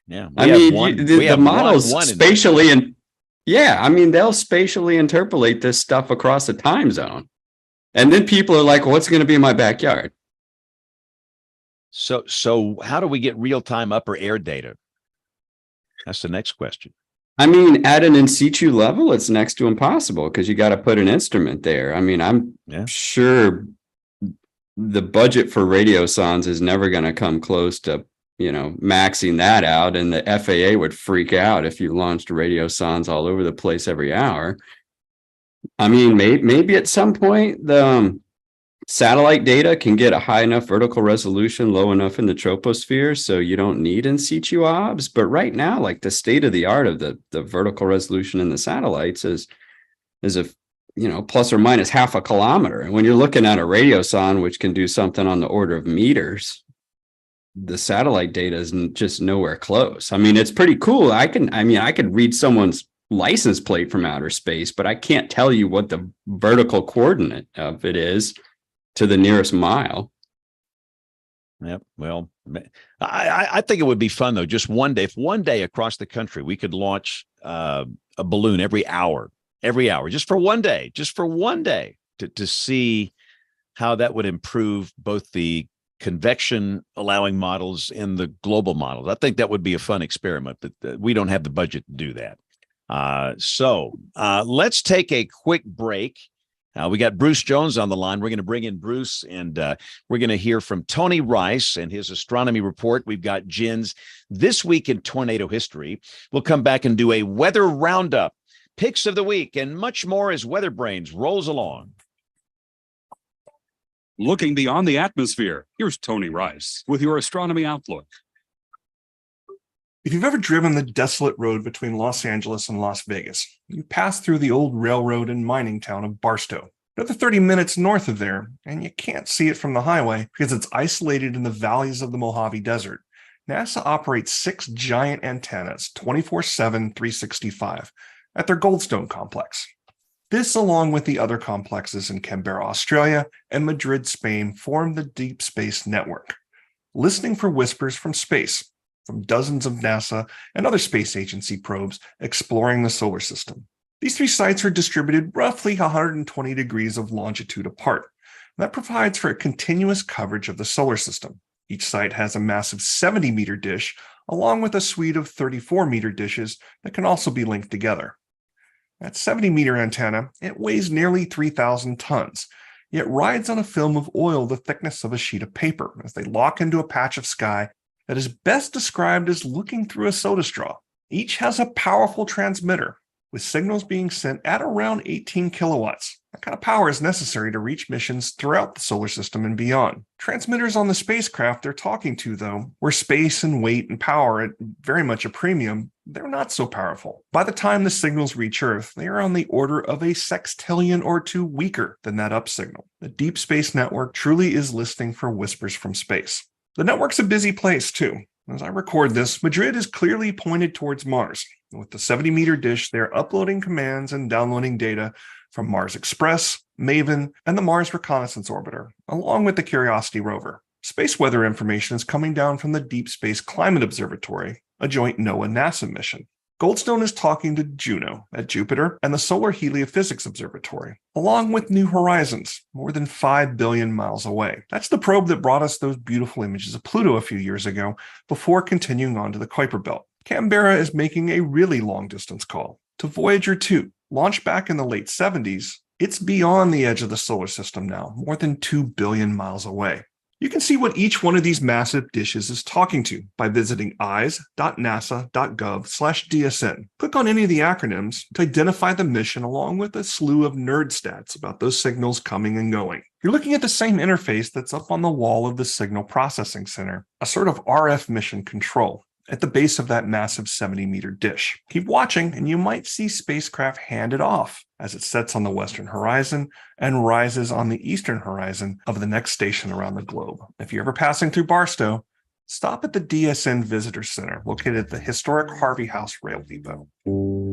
Yeah, I mean, the models spatially, and yeah, I mean, they'll spatially interpolate this stuff across a time zone, and then people are like, "What's going to be in my backyard?" So how do we get real-time upper air data? That's the next question. I mean, at an in situ level, it's next to impossible, because you got to put an instrument there. I mean, I'm sure the budget for radiosondes is never going to come close to, maxing that out. And the FAA would freak out if you launched radiosondes all over the place every hour. I mean, maybe at some point the satellite data can get a high enough vertical resolution, low enough in the troposphere, so you don't need in situ obs. But right now, like, the state of the art of the vertical resolution in the satellites is a plus or minus half a kilometer. And when you're looking at a radiosonde, which can do something on the order of meters, the satellite data is just nowhere close. I mean, it's pretty cool. I could read someone's license plate from outer space, but I can't tell you what the vertical coordinate of it is to the nearest mile. Yep. Well, I think it would be fun, though, just one day, if one day across the country we could launch a balloon every hour, just for one day, to see how that would improve both the convection allowing models and the global models. I think that would be a fun experiment, but we don't have the budget to do that. So let's take a quick break. We got Bruce Jones on the line. We're going to bring in Bruce, and we're going to hear from Tony Rice and his astronomy report. We've got Jen's This Week in Tornado History. We'll come back and do a weather roundup, picks of the week, and much more as WeatherBrains rolls along. Looking beyond the atmosphere, here's Tony Rice with your astronomy outlook. If you've ever driven the desolate road between Los Angeles and Las Vegas, you pass through the old railroad and mining town of Barstow. Another 30 minutes north of there, and you can't see it from the highway because it's isolated in the valleys of the Mojave Desert. NASA operates 6 giant antennas 24/7, 365 at their Goldstone complex. This, along with the other complexes in Canberra, Australia, and Madrid, Spain, form the Deep Space Network, listening for whispers from space, from dozens of NASA and other space agency probes exploring the solar system. These 3 sites are distributed roughly 120 degrees of longitude apart. That provides for a continuous coverage of the solar system. Each site has a massive 70-meter dish, along with a suite of 34-meter dishes that can also be linked together. That 70-meter antenna, it weighs nearly 3,000 tons, yet rides on a film of oil the thickness of a sheet of paper as they lock into a patch of sky that is best described as looking through a soda straw. Each has a powerful transmitter, with signals being sent at around 18 kilowatts. That kind of power is necessary to reach missions throughout the solar system and beyond. Transmitters on the spacecraft they're talking to, though, where space and weight and power at very much a premium, they're not so powerful. By the time the signals reach Earth, they are on the order of a sextillion or 2 weaker than that up signal. The Deep Space Network truly is listening for whispers from space. The network's a busy place, too. As I record this, Madrid is clearly pointed towards Mars. With the 70-meter dish, they're uploading commands and downloading data from Mars Express, MAVEN, and the Mars Reconnaissance Orbiter, along with the Curiosity rover. Space weather information is coming down from the Deep Space Climate Observatory, a joint NOAA-NASA mission. Goldstone is talking to Juno at Jupiter and the Solar Heliophysics Observatory, along with New Horizons, more than 5 billion miles away. That's the probe that brought us those beautiful images of Pluto a few years ago, before continuing on to the Kuiper Belt. Canberra is making a really long-distance call to Voyager 2, launched back in the late 70s. It's beyond the edge of the solar system now, more than 2 billion miles away. You can see what each one of these massive dishes is talking to by visiting eyes.nasa.gov/DSN. Click on any of the acronyms to identify the mission along with a slew of nerd stats about those signals coming and going. You're looking at the same interface that's up on the wall of the Signal Processing Center, a sort of RF mission control at the base of that massive 70-meter dish. Keep watching and you might see spacecraft handed off as it sets on the western horizon and rises on the eastern horizon of the next station around the globe. If you're ever passing through Barstow, stop at the DSN Visitor Center located at the historic Harvey House Rail Depot.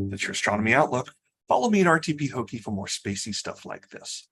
That's your Astronomy Outlook. Follow me at RTP Hokie for more spacey stuff like this.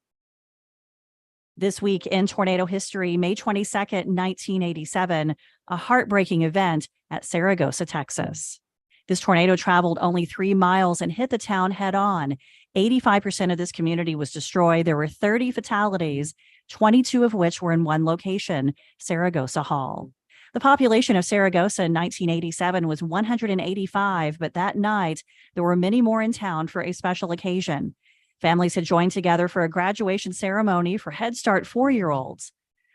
This week in tornado history, May 22nd, 1987, a heartbreaking event at Saragossa, Texas. This tornado traveled only 3 miles and hit the town head on. 85% of this community was destroyed. There were 30 fatalities, 22 of which were in one location, Saragossa Hall. The population of Saragossa in 1987 was 185, but that night, there were many more in town for a special occasion. Families had joined together for a graduation ceremony for Head Start 4-year-olds.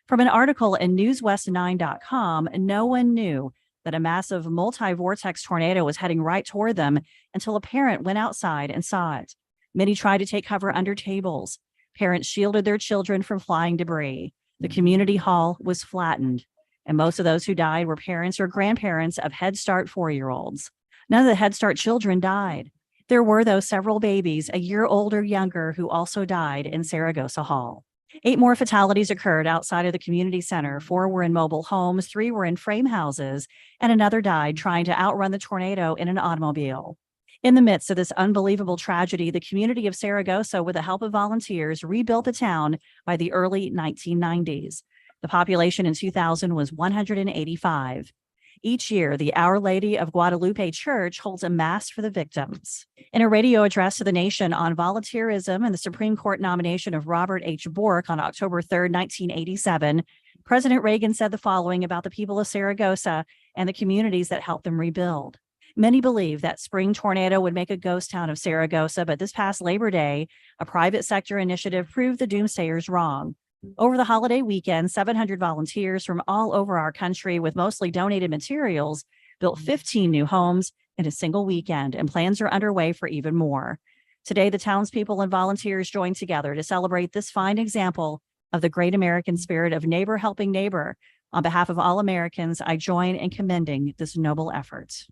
From an article in newswest9.com, no one knew that a massive multi-vortex tornado was heading right toward them until a parent went outside and saw it. Many tried to take cover under tables. Parents shielded their children from flying debris. The community hall was flattened, and most of those who died were parents or grandparents of Head Start 4-year-olds. None of the Head Start children died. There were, though, several babies a year old or younger who also died in Saragossa Hall. 8 more fatalities occurred outside of the community center. 4 were in mobile homes, 3 were in frame houses, and another died trying to outrun the tornado in an automobile. In the midst of this unbelievable tragedy, the community of Saragossa, with the help of volunteers, rebuilt the town by the early 1990s. The population in 2000 was 185. Each year, the Our Lady of Guadalupe Church holds a mass for the victims. In a radio address to the nation on volunteerism and the Supreme Court nomination of Robert H. Bork on October 3, 1987, President Reagan said the following about the people of Saragossa and the communities that helped them rebuild. Many believe that spring tornado would make a ghost town of Saragossa, but this past Labor Day, a private sector initiative proved the doomsayers wrong. Over the holiday weekend, 700 volunteers from all over our country with mostly donated materials built 15 new homes in a single weekend, and plans are underway for even more. Today, the townspeople and volunteers joined together to celebrate this fine example of the great American spirit of neighbor helping neighbor. On behalf of all Americans, I join in commending this noble effort.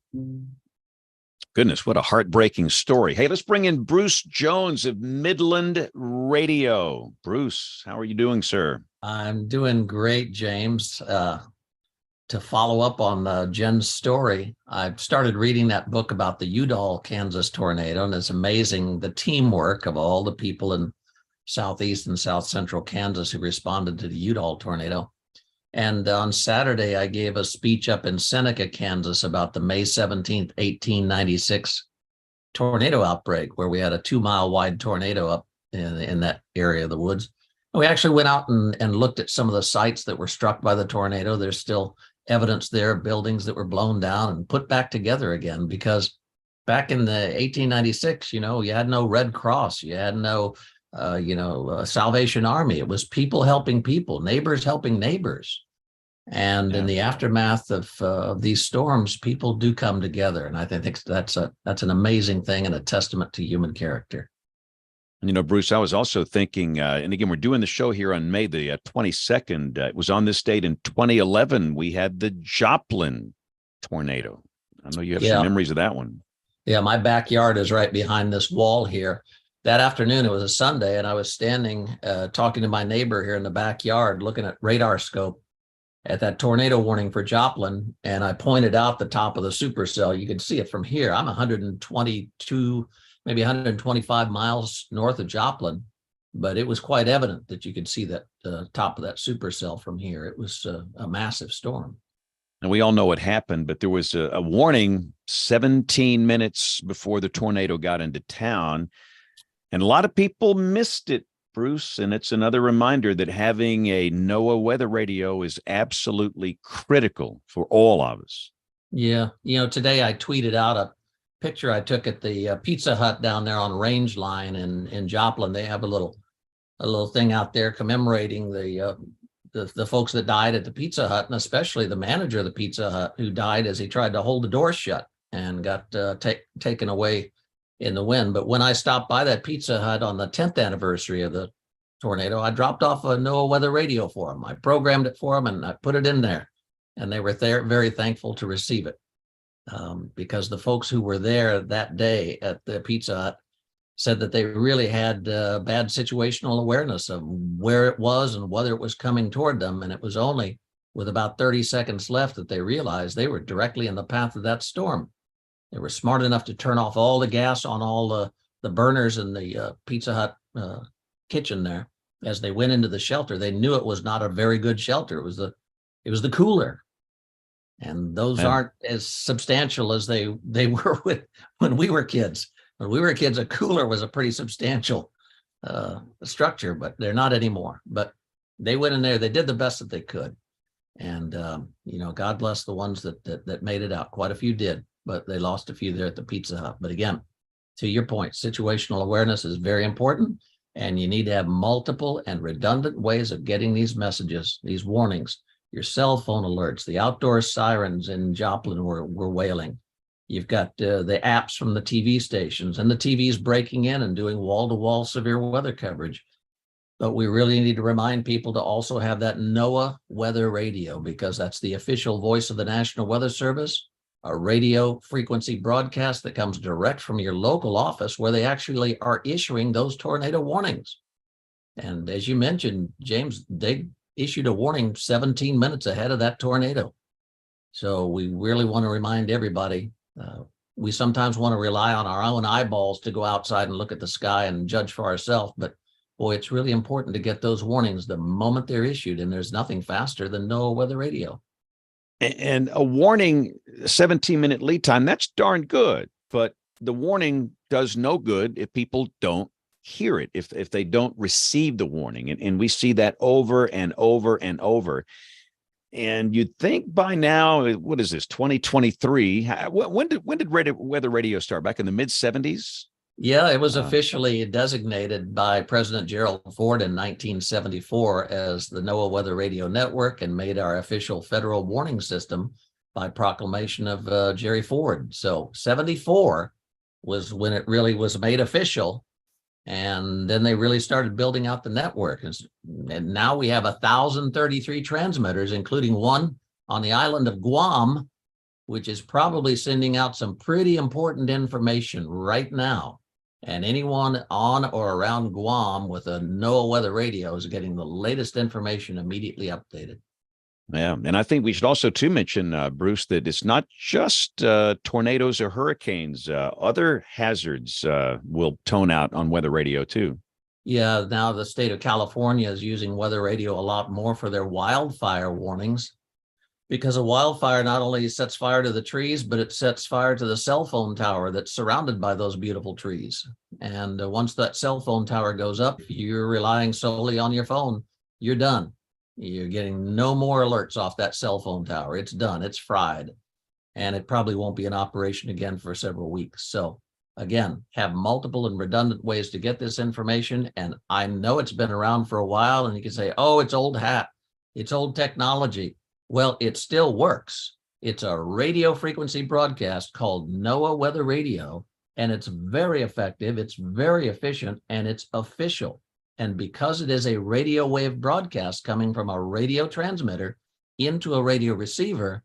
Goodness, what a heartbreaking story. Hey, let's bring in Bruce Jones of Midland Radio. Bruce, how are you doing, sir? I'm doing great, James. To follow up on Jen's story, I've started reading that book about the Udall, Kansas tornado, and it's amazing the teamwork of all the people in southeast and south central Kansas who responded to the Udall tornado. And on Saturday, I gave a speech up in Seneca, Kansas about the May 17th, 1896 tornado outbreak, where we had a 2-mile wide tornado up in that area of the woods. And we actually went out and looked at some of the sites that were struck by the tornado. There's still evidence there of buildings that were blown down and put back together again, because back in the 1896, you had no Red Cross, you had no Salvation Army. It was people helping people, neighbors helping neighbors. And in the aftermath of these storms, people do come together. And I think that's an amazing thing and a testament to human character. And, Bruce, I was also thinking, and again, we're doing the show here on May the 22nd. It was on this date in 2011. We had the Joplin tornado. I know you have some memories of that one. Yeah, my backyard is right behind this wall here. That afternoon, it was a Sunday, and I was standing talking to my neighbor here in the backyard, looking at radar scope at that tornado warning for Joplin, and I pointed out the top of the supercell. You can see it from here. I'm 122, maybe 125 miles north of Joplin, but it was quite evident that you could see that top of that supercell from here. It was a massive storm. And we all know what happened, but there was a warning 17 minutes before the tornado got into town. And a lot of people missed it, Bruce. And it's another reminder that having a NOAA weather radio is absolutely critical for all of us. Yeah. Today I tweeted out a picture I took at the Pizza Hut down there on Range Line in Joplin. They have a little thing out there commemorating the folks that died at the Pizza Hut, and especially the manager of the Pizza Hut, who died as he tried to hold the door shut and got taken away in the wind. But when I stopped by that Pizza Hut on the 10th anniversary of the tornado, I dropped off a NOAA weather radio for them. I programmed it for them and I put it in there, and they were very thankful to receive it. Because the folks who were there that day at the Pizza Hut said that they really had bad situational awareness of where it was and whether it was coming toward them. And it was only with about 30 seconds left that they realized they were directly in the path of that storm. They were smart enough to turn off all the gas on all the burners in the Pizza Hut kitchen there. As they went into the shelter, they knew it was not a very good shelter. It was the cooler. And those aren't as substantial as they were when we were kids. When we were kids, a cooler was a pretty substantial structure, but they're not anymore. But they went in there, they did the best that they could. And, God bless the ones that made it out. Quite a few did, but they lost a few there at the Pizza Hut. But again, to your point, situational awareness is very important, and you need to have multiple and redundant ways of getting these messages, these warnings. Your cell phone alerts, the outdoor sirens in Joplin were wailing. You've got the apps from the TV stations, and the TV's breaking in and doing wall-to-wall severe weather coverage. But we really need to remind people to also have that NOAA weather radio, because that's the official voice of the National Weather Service, a radio frequency broadcast that comes direct from your local office where they actually are issuing those tornado warnings. And as you mentioned, James, they issued a warning 17 minutes ahead of that tornado. So we really want to remind everybody, we sometimes want to rely on our own eyeballs to go outside and look at the sky and judge for ourselves. But boy, it's really important to get those warnings the moment they're issued. And there's nothing faster than NOAA weather radio. And a warning, 17-minute lead time, that's darn good. But the warning does no good if people don't hear it, if they don't receive the warning. And we see that over and over and over. And you'd think by now, what is this, 2023? When did weather radio start? Back in the mid-70s? Yeah, it was officially designated by President Gerald Ford in 1974 as the NOAA Weather Radio Network, and made our official federal warning system by proclamation of Jerry Ford. So 74 was when it really was made official. And then they really started building out the network. And now we have 1,033 transmitters, including one on the island of Guam, which is probably sending out some pretty important information right now. And anyone on or around Guam with a NOAA weather radio is getting the latest information immediately updated. Yeah, and I think we should also too mention, Bruce, that it's not just tornadoes or hurricanes. Other hazards will tone out on weather radio too. Yeah, now the state of California is using weather radio a lot more for their wildfire warnings, because a wildfire not only sets fire to the trees, but it sets fire to the cell phone tower that's surrounded by those beautiful trees. And once that cell phone tower goes up, you're relying solely on your phone, you're done. You're getting no more alerts off that cell phone tower. It's done, it's fried. And it probably won't be in operation again for several weeks. So again, have multiple and redundant ways to get this information. And I know it's been around for a while, and you can say, oh, it's old hat, it's old technology. Well, it still works. It's a radio frequency broadcast called NOAA Weather Radio, and it's very effective, it's very efficient, and it's official. And because it is a radio wave broadcast coming from a radio transmitter into a radio receiver,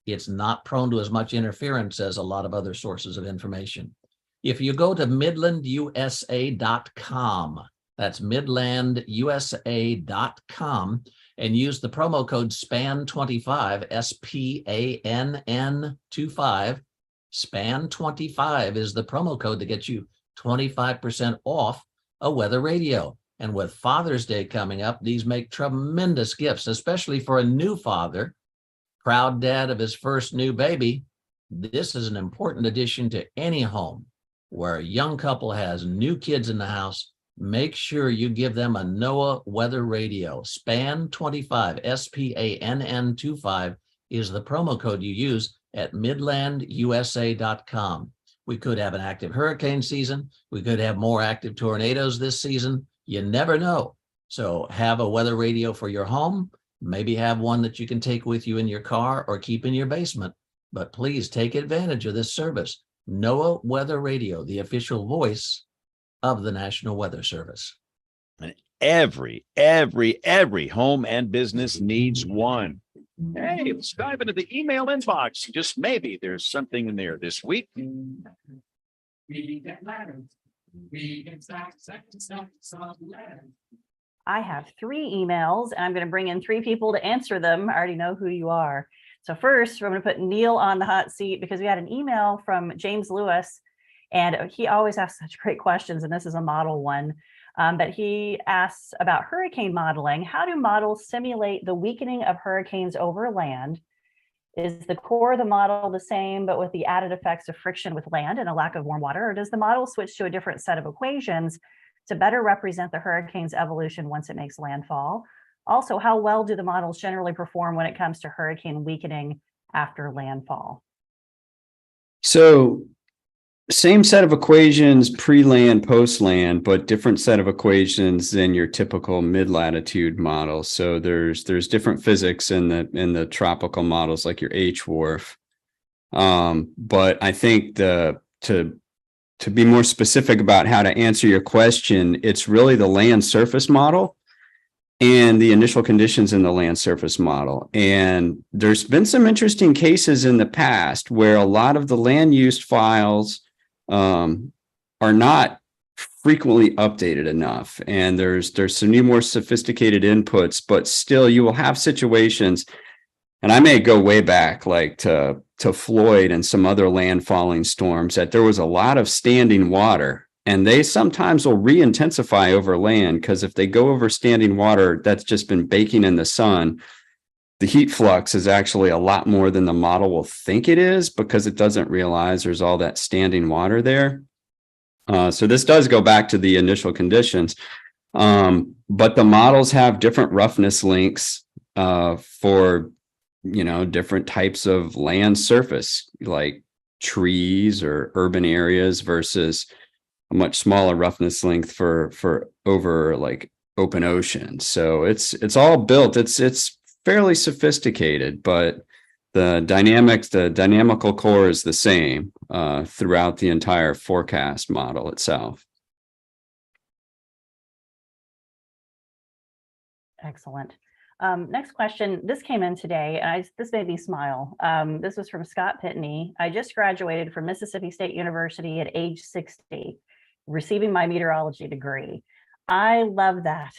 it's not prone to as much interference as a lot of other sources of information. If you go to midlandusa.com, that's midlandusa.com, and use the promo code SPAN25, SPANN25. SPAN25 is the promo code that gets you 25% off a weather radio. And with Father's Day coming up, these make tremendous gifts, especially for a new father, proud dad of his first new baby. This is an important addition to any home where a young couple has new kids in the house. Make sure you give them a NOAA weather radio. SPAN25, SPANN25 is the promo code you use at midlandusa.com. We could have an active hurricane season. We could have more active tornadoes this season. You never know. So have a weather radio for your home. Maybe have one that you can take with you in your car or keep in your basement. But please take advantage of this service. NOAA Weather Radio, the official voice of the National Weather Service. And every home and business needs one. Hey, let's dive into the email inbox. Just maybe there's something in there this week. I have 3 emails, and I'm going to bring in 3 people to answer them. I already know who you are. So first, we're going to put Neil on the hot seat because we had an email from James Lewis, and he always asks such great questions, and this is a model one. But he asks about hurricane modeling. How do models simulate the weakening of hurricanes over land? Is the core of the model the same, but with the added effects of friction with land and a lack of warm water? Or does the model switch to a different set of equations to better represent the hurricane's evolution once it makes landfall? Also, how well do the models generally perform when it comes to hurricane weakening after landfall? So same set of equations pre-land, post-land, but different set of equations than your typical mid-latitude model. So there's different physics in the tropical models like your HWRF. But I think to be more specific about how to answer your question, it's really the land surface model and the initial conditions in the land surface model. And there's been some interesting cases in the past where a lot of the land use files are not frequently updated enough. And there's some new, more sophisticated inputs, but still you will have situations, and I may go way back like to Floyd and some other landfalling storms, that there was a lot of standing water, and they sometimes will re-intensify over land because if they go over standing water that's just been baking in the sun, the heat flux is actually a lot more than the model will think it is because it doesn't realize there's all that standing water there. So this does go back to the initial conditions, but the models have different roughness links for, different types of land surface, like trees or urban areas versus a much smaller roughness length for over like open ocean. So it's all built. It's fairly sophisticated, but the dynamical core is the same throughout the entire forecast model itself. Excellent. Next question. This came in today, and this made me smile. This was from Scott Pitney. I just graduated from Mississippi State University at age 60, receiving my meteorology degree. I love that.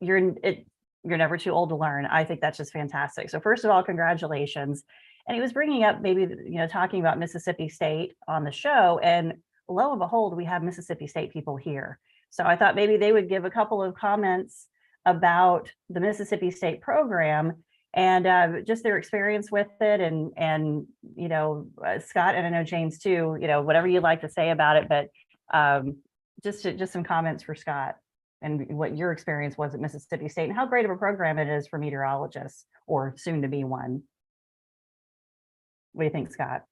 You're never too old to learn. I think that's just fantastic. So first of all, congratulations. And he was bringing up maybe, talking about Mississippi State on the show, and lo and behold, we have Mississippi State people here. So I thought maybe they would give a couple of comments about the Mississippi State program and just their experience with it. And Scott, and I know James too, whatever you'd like to say about it, but just some comments for Scott and what your experience was at Mississippi State and how great of a program it is for meteorologists, or soon to be one. What do you think, Scott?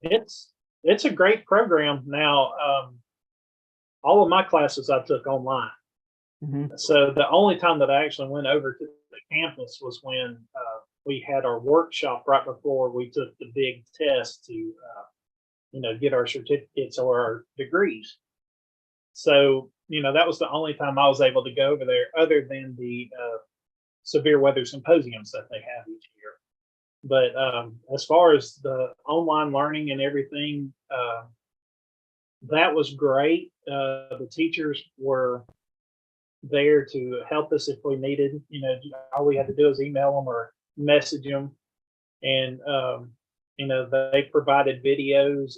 It's a great program. Now, all of my classes I took online. Mm-hmm. So the only time that I actually went over to the campus was when we had our workshop right before we took the big test to, get our certificates or our degrees. So, that was the only time I was able to go over there, other than the severe weather symposiums that they have each year. But as far as the online learning and everything, that was great. The teachers were there to help us if we needed. All we had to do is email them or message them, and they provided videos,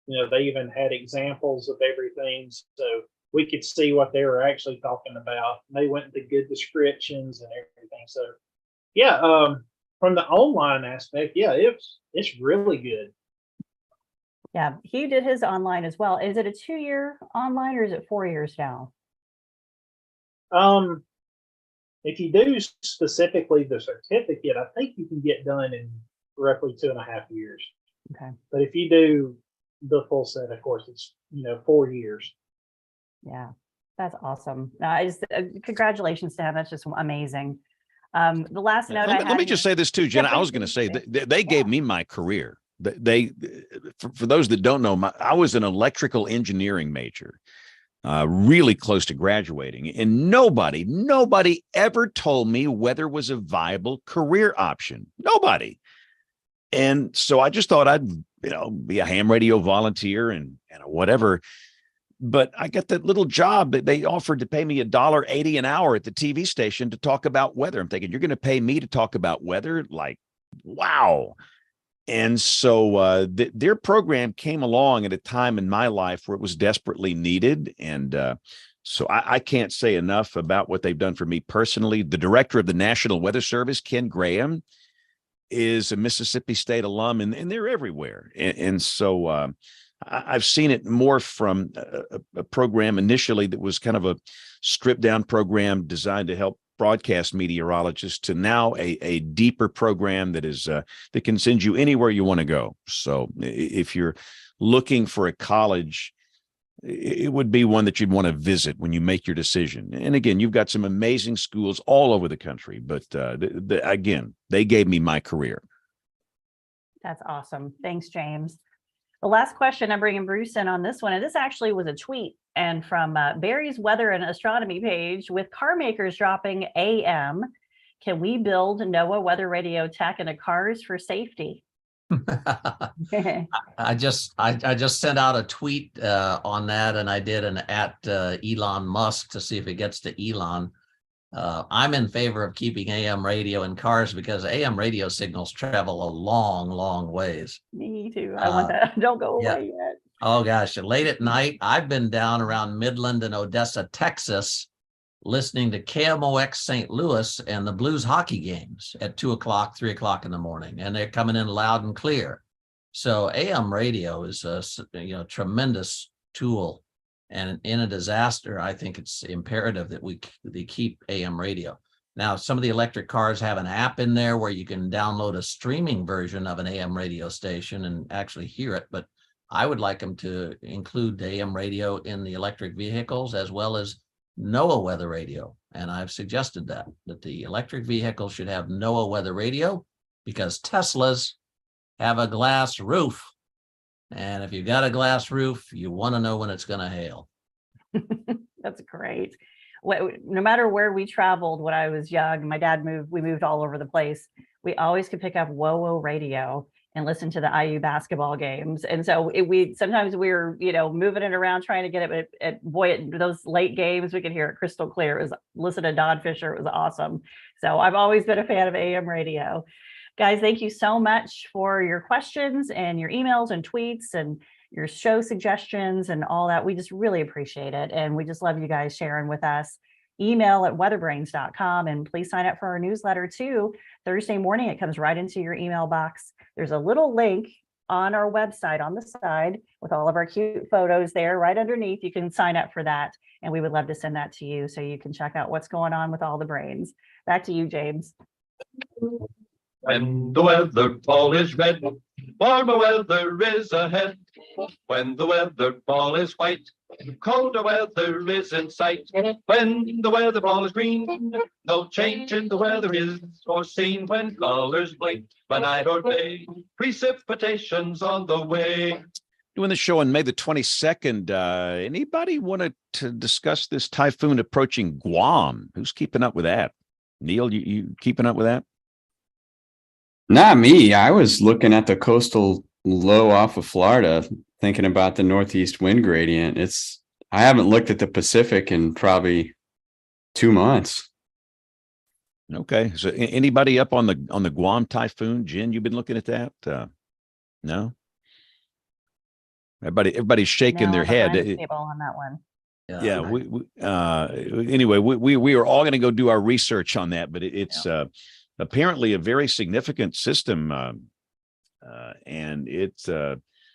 and they even had examples of everything, so we could see what they were actually talking about. And they went into good descriptions and everything. So yeah, from the online aspect, yeah, it's really good. Yeah, he did his online as well. Is it a 2-year online, or is it 4 years now? If you do specifically the certificate, I think you can get done in roughly 2.5 years. Okay. But if you do the full set, of course, it's 4 years. Yeah, that's awesome. Congratulations to him. That's just amazing. The last note let me just say this too, Jenna. I was going to say that they gave me my career. They for those that don't know, I was an electrical engineering major. Really close to graduating, and nobody ever told me weather was a viable career option. Nobody. And so I just thought I'd, be a ham radio volunteer and whatever. But I got that little job that they offered to pay me $1.80 an hour at the TV station to talk about weather. I'm thinking, you're going to pay me to talk about weather? Like, wow. And so their program came along at a time in my life where it was desperately needed. And so I can't say enough about what they've done for me personally. The director of the National Weather Service, Ken Graham, is a Mississippi State alum, and they're everywhere. And so I've seen it morph from a program initially that was kind of a stripped down program designed to help broadcast meteorologists to now a deeper program that is that can send you anywhere you want to go. So if you're looking for a college, it would be one that you'd want to visit when you make your decision. And again, you've got some amazing schools all over the country, but again, they gave me my career. That's awesome. Thanks, James. The last question, I'm bringing Bruce in on this one, and this actually was a tweet, and from Barry's Weather and Astronomy page, with car makers dropping AM, can we build NOAA weather radio tech into cars for safety? I just sent out a tweet on that, and I did an at Elon Musk to see if it gets to Elon. I'm in favor of keeping AM radio in cars because AM radio signals travel a long ways. Me too. I want that. Don't go away yet. Oh gosh, late at night, I've been down around Midland and Odessa, Texas, listening to KMOX St. Louis and the Blues hockey games at 2 o'clock, 3 o'clock in the morning, and they're coming in loud and clear. So AM radio is a tremendous tool. And in a disaster, I think it's imperative that they keep AM radio. Now, some of the electric cars have an app in there where you can download a streaming version of an AM radio station and actually hear it. But I would like them to include AM radio in the electric vehicles as well as NOAA weather radio. And I've suggested that the electric vehicles should have NOAA weather radio because Teslas have a glass roof. And if you've got a glass roof, you want to know when it's going to hail. That's great. no matter where we traveled when I was young, we moved all over the place. We always could pick up WoWo radio and listen to the IU basketball games. And so sometimes we were, moving it around trying to get it, at those late games, we could hear it crystal clear. It was listen to Don Fisher. It was awesome. So I've always been a fan of AM radio. Guys, thank you so much for your questions and your emails and tweets and your show suggestions and all that. We just really appreciate it. And we just love you guys sharing with us. Email at weatherbrains.com, and please sign up for our newsletter too. Thursday morning, it comes right into your email box. There's a little link on our website on the side with all of our cute photos there right underneath. You can sign up for that, and we would love to send that to you so you can check out what's going on with all the brains. Back to you, James. When the weather ball is red, warmer weather is ahead. When the weather ball is white, colder weather is in sight. When the weather ball is green, no change in the weather is foreseen. When colors blink by night or day, precipitation's on the way. Doing the show on May the 22nd. Anybody want to discuss this typhoon approaching Guam? Who's keeping up with that? Neil, you keeping up with that? Not me. I was looking at the coastal low off of Florida, thinking about the northeast wind gradient. I haven't looked at the Pacific in probably 2 months. Okay. So anybody up on the Guam typhoon? Jen, you've been looking at that? No. Everybody's shaking their head. On that one. Anyway, we are all going to go do our research on that, but it's apparently a very significant system, and it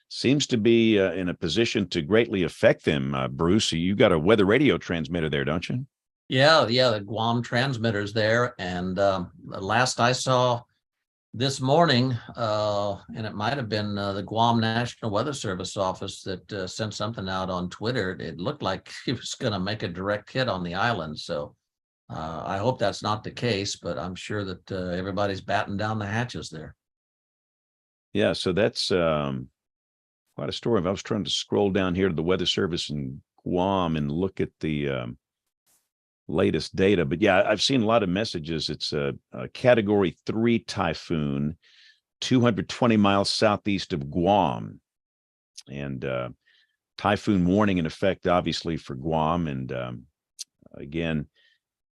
seems to be in a position to greatly affect them. Bruce, you got a weather radio transmitter there, don't you? Yeah, the Guam transmitter's there, and last I saw this morning, and it might have been the Guam National Weather Service office that sent something out on Twitter. It looked like it was going to make a direct hit on the island, so I hope that's not the case, but I'm sure that everybody's batting down the hatches there. Yeah, so that's quite a story. I was trying to scroll down here to the Weather Service in Guam and look at the latest data. But yeah, I've seen a lot of messages. It's a Category 3 typhoon, 220 miles southeast of Guam. And typhoon warning in effect, obviously, for Guam. And again,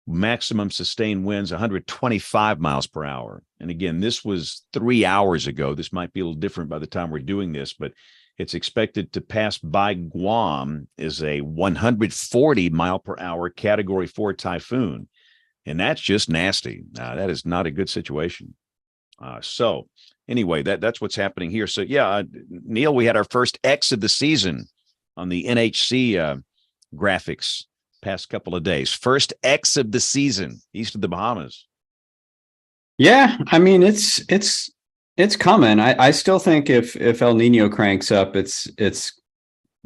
maximum sustained winds 125 miles per hour. And again, this was 3 hours ago. This might be a little different by the time we're doing this, but it's expected to pass by Guam as a 140 mile per hour Category 4 typhoon. And that's just nasty. That is not a good situation. So anyway, that's what's happening here. So yeah, Neil, we had our first X of the season on the NHC graphics past couple of days. First X of the season east of the Bahamas. Yeah, I mean it's coming. I still think if El Nino cranks up, it's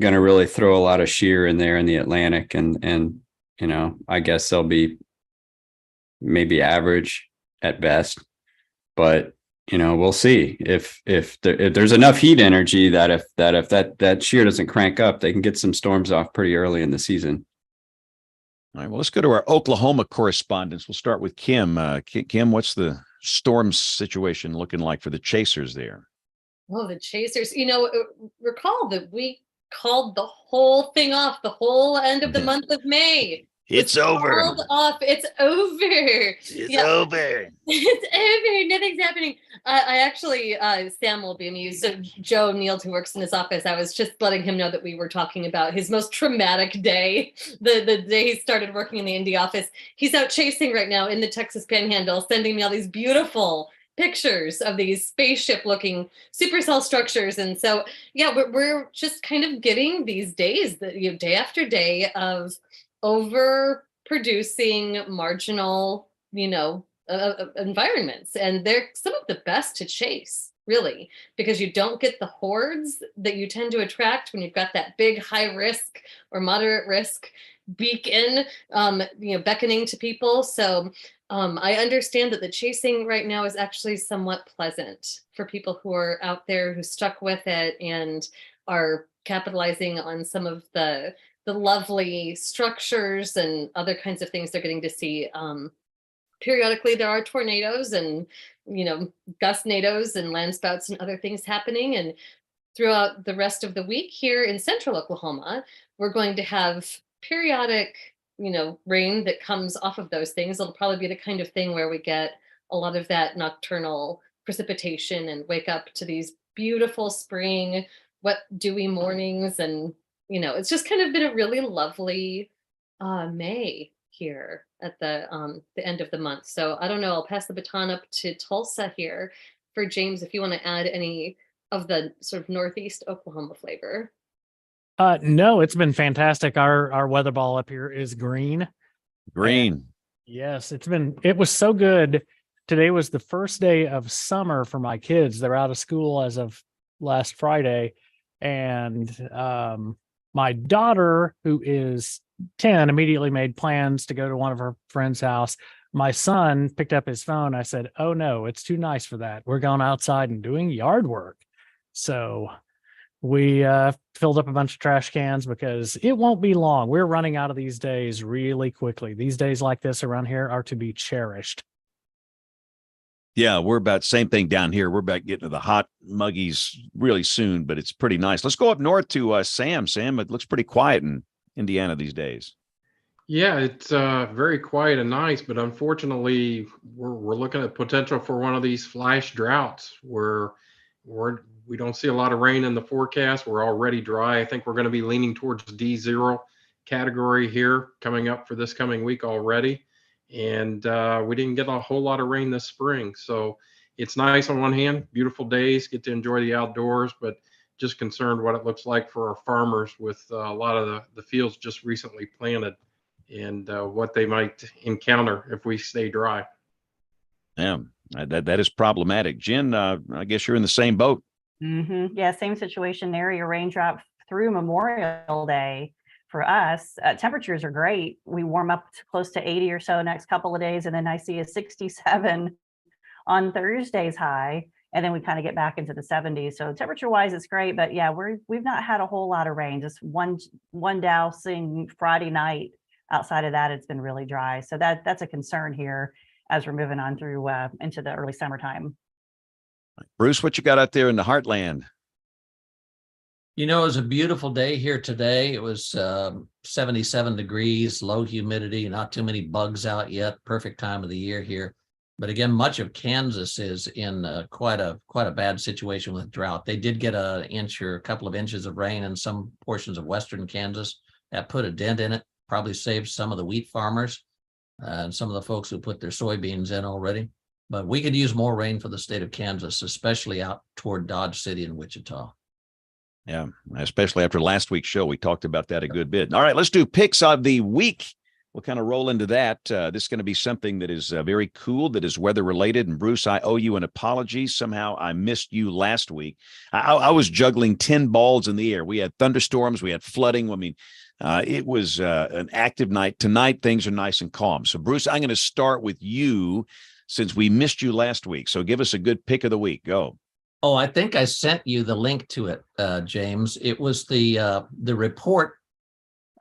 going to really throw a lot of shear in there in the Atlantic, and I guess they'll be maybe average at best, but we'll see if there's enough heat energy that if that shear doesn't crank up, they can get some storms off pretty early in the season. All right, well, let's go to our Oklahoma correspondents. We'll start with Kim. Kim, what's the storm situation looking like for the chasers there? Oh, the chasers. Recall that we called the whole thing off the whole end of the month of May. It's over. Off. It's over. It's over. It's over. Nothing's happening. I actually, Sam will be amused. So Joe Neal, who works in his office, I was just letting him know that we were talking about his most traumatic day, the day he started working in the Indy office. He's out chasing right now in the Texas Panhandle, sending me all these beautiful pictures of these spaceship-looking supercell structures. And so, yeah, we're just kind of getting these days that day after day of overproducing marginal, environments, and they're some of the best to chase, really, because you don't get the hordes that you tend to attract when you've got that big high risk or moderate risk beacon, beckoning to people. So I understand that the chasing right now is actually somewhat pleasant for people who are out there who stuck with it and are capitalizing on some of the lovely structures and other kinds of things they're getting to see. Periodically there are tornadoes and, gustnadoes and landspouts and other things happening. And throughout the rest of the week here in central Oklahoma, we're going to have periodic, rain that comes off of those things. It'll probably be the kind of thing where we get a lot of that nocturnal precipitation and wake up to these beautiful spring, wet, dewy mornings. And, it's just kind of been a really lovely May here at the end of the month. So I don't know, I'll pass the baton up to Tulsa here for James, if you want to add any of the sort of Northeast Oklahoma flavor. No, it's been fantastic. Our weather ball up here is green. Green. Yes, it was so good. Today was the first day of summer for my kids. They're out of school as of last Friday. And my daughter, who is 10, immediately made plans to go to one of her friend's house. My son picked up his phone. I said, "Oh no, it's too nice for that. We're going outside and doing yard work." So we filled up a bunch of trash cans because it won't be long. We're running out of these days really quickly. These days like this around here are to be cherished. Yeah, we're about same thing down here. We're about getting to the hot muggies really soon, but it's pretty nice. Let's go up north to Sam. Sam, it looks pretty quiet in Indiana these days. Yeah, it's very quiet and nice, but unfortunately, we're looking at potential for one of these flash droughts where we don't see a lot of rain in the forecast. We're already dry. I think we're going to be leaning towards D0 category here coming up for this coming week already. And we didn't get a whole lot of rain this spring. So it's nice on one hand, beautiful days, get to enjoy the outdoors, but just concerned what it looks like for our farmers with a lot of the fields just recently planted and what they might encounter if we stay dry. Yeah, that is problematic. Jen, I guess you're in the same boat. Mm-hmm. Yeah, same situation there. Your raindrop through Memorial Day. For us, temperatures are great. We warm up to close to 80 or so next couple of days, and then I see a 67 on Thursday's high, and then we kind of get back into the 70s. So temperature-wise, it's great, but yeah, we've not had a whole lot of rain. Just one dousing Friday night. Outside of that, it's been really dry. So that's a concern here as we're moving on through into the early summertime. Bruce, what you got out there in the heartland? It was a beautiful day here today. It was 77 degrees, low humidity, not too many bugs out yet. Perfect time of the year here. But again, much of Kansas is in quite a bad situation with drought. They did get an inch or a couple of inches of rain in some portions of western Kansas. That put a dent in it, probably saved some of the wheat farmers and some of the folks who put their soybeans in already. But we could use more rain for the state of Kansas, especially out toward Dodge City and Wichita. Yeah, especially after last week's show, we talked about that a good bit. All right, let's do picks of the week. We'll kind of roll into that. This is going to be something that is very cool, that is weather related. And Bruce, I owe you an apology. Somehow I missed you last week. I was juggling 10 balls in the air. We had thunderstorms, we had flooding. I mean, it was an active night. Tonight, things are nice and calm. So, Bruce, I'm going to start with you since we missed you last week. So give us a good pick of the week. Go. Oh, I think I sent you the link to it, James. It was the report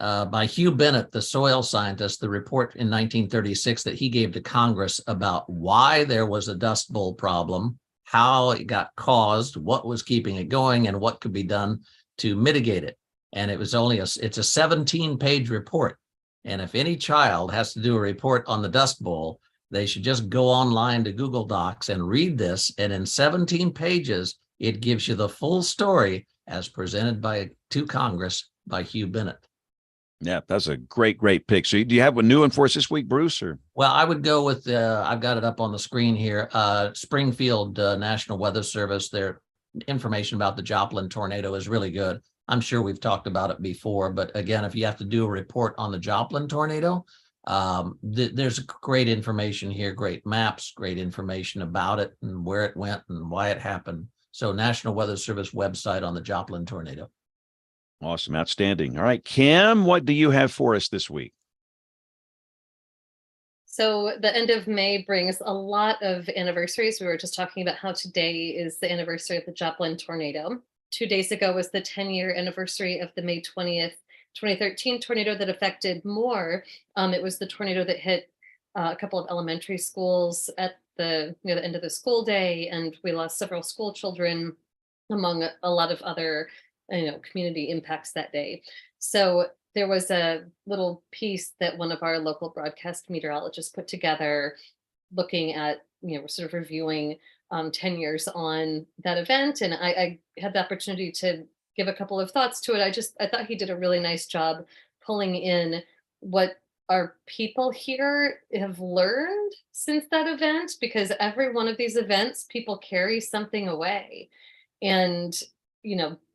by Hugh Bennett, the soil scientist, the report in 1936 that he gave to Congress about why there was a dust bowl problem, how it got caused, what was keeping it going, and what could be done to mitigate it. And it was it's a 17-page report. And if any child has to do a report on the Dust Bowl, they should just go online to Google Docs and read this. And in 17 pages, it gives you the full story as presented to Congress by Hugh Bennett. Yeah, that's a great pick. So do you have a new one for us this week, Bruce? Or well, I would go with I've got it up on the screen here. Springfield National Weather Service. Their information about the Joplin tornado is really good. I'm sure we've talked about it before, but again, if you have to do a report on the Joplin tornado, there's great information here, great maps, great information about it and where it went and why it happened. So National Weather Service website on the Joplin tornado. Awesome. Outstanding. All right, Kim, what do you have for us this week? So the end of May brings a lot of anniversaries. We were just talking about how today is the anniversary of the Joplin tornado. 2 days ago was the 10-year anniversary of the May 20th, 2013 tornado that affected Moore. It was the tornado that hit a couple of elementary schools at the near the end of the school day, and we lost several school children, among a lot of other community impacts that day. So there was a little piece that one of our local broadcast meteorologists put together, looking at sort of reviewing 10 years on that event, and I had the opportunity to give a couple of thoughts to it. I thought he did a really nice job pulling in what our people here have learned since that event, because every one of these events, people carry something away. And,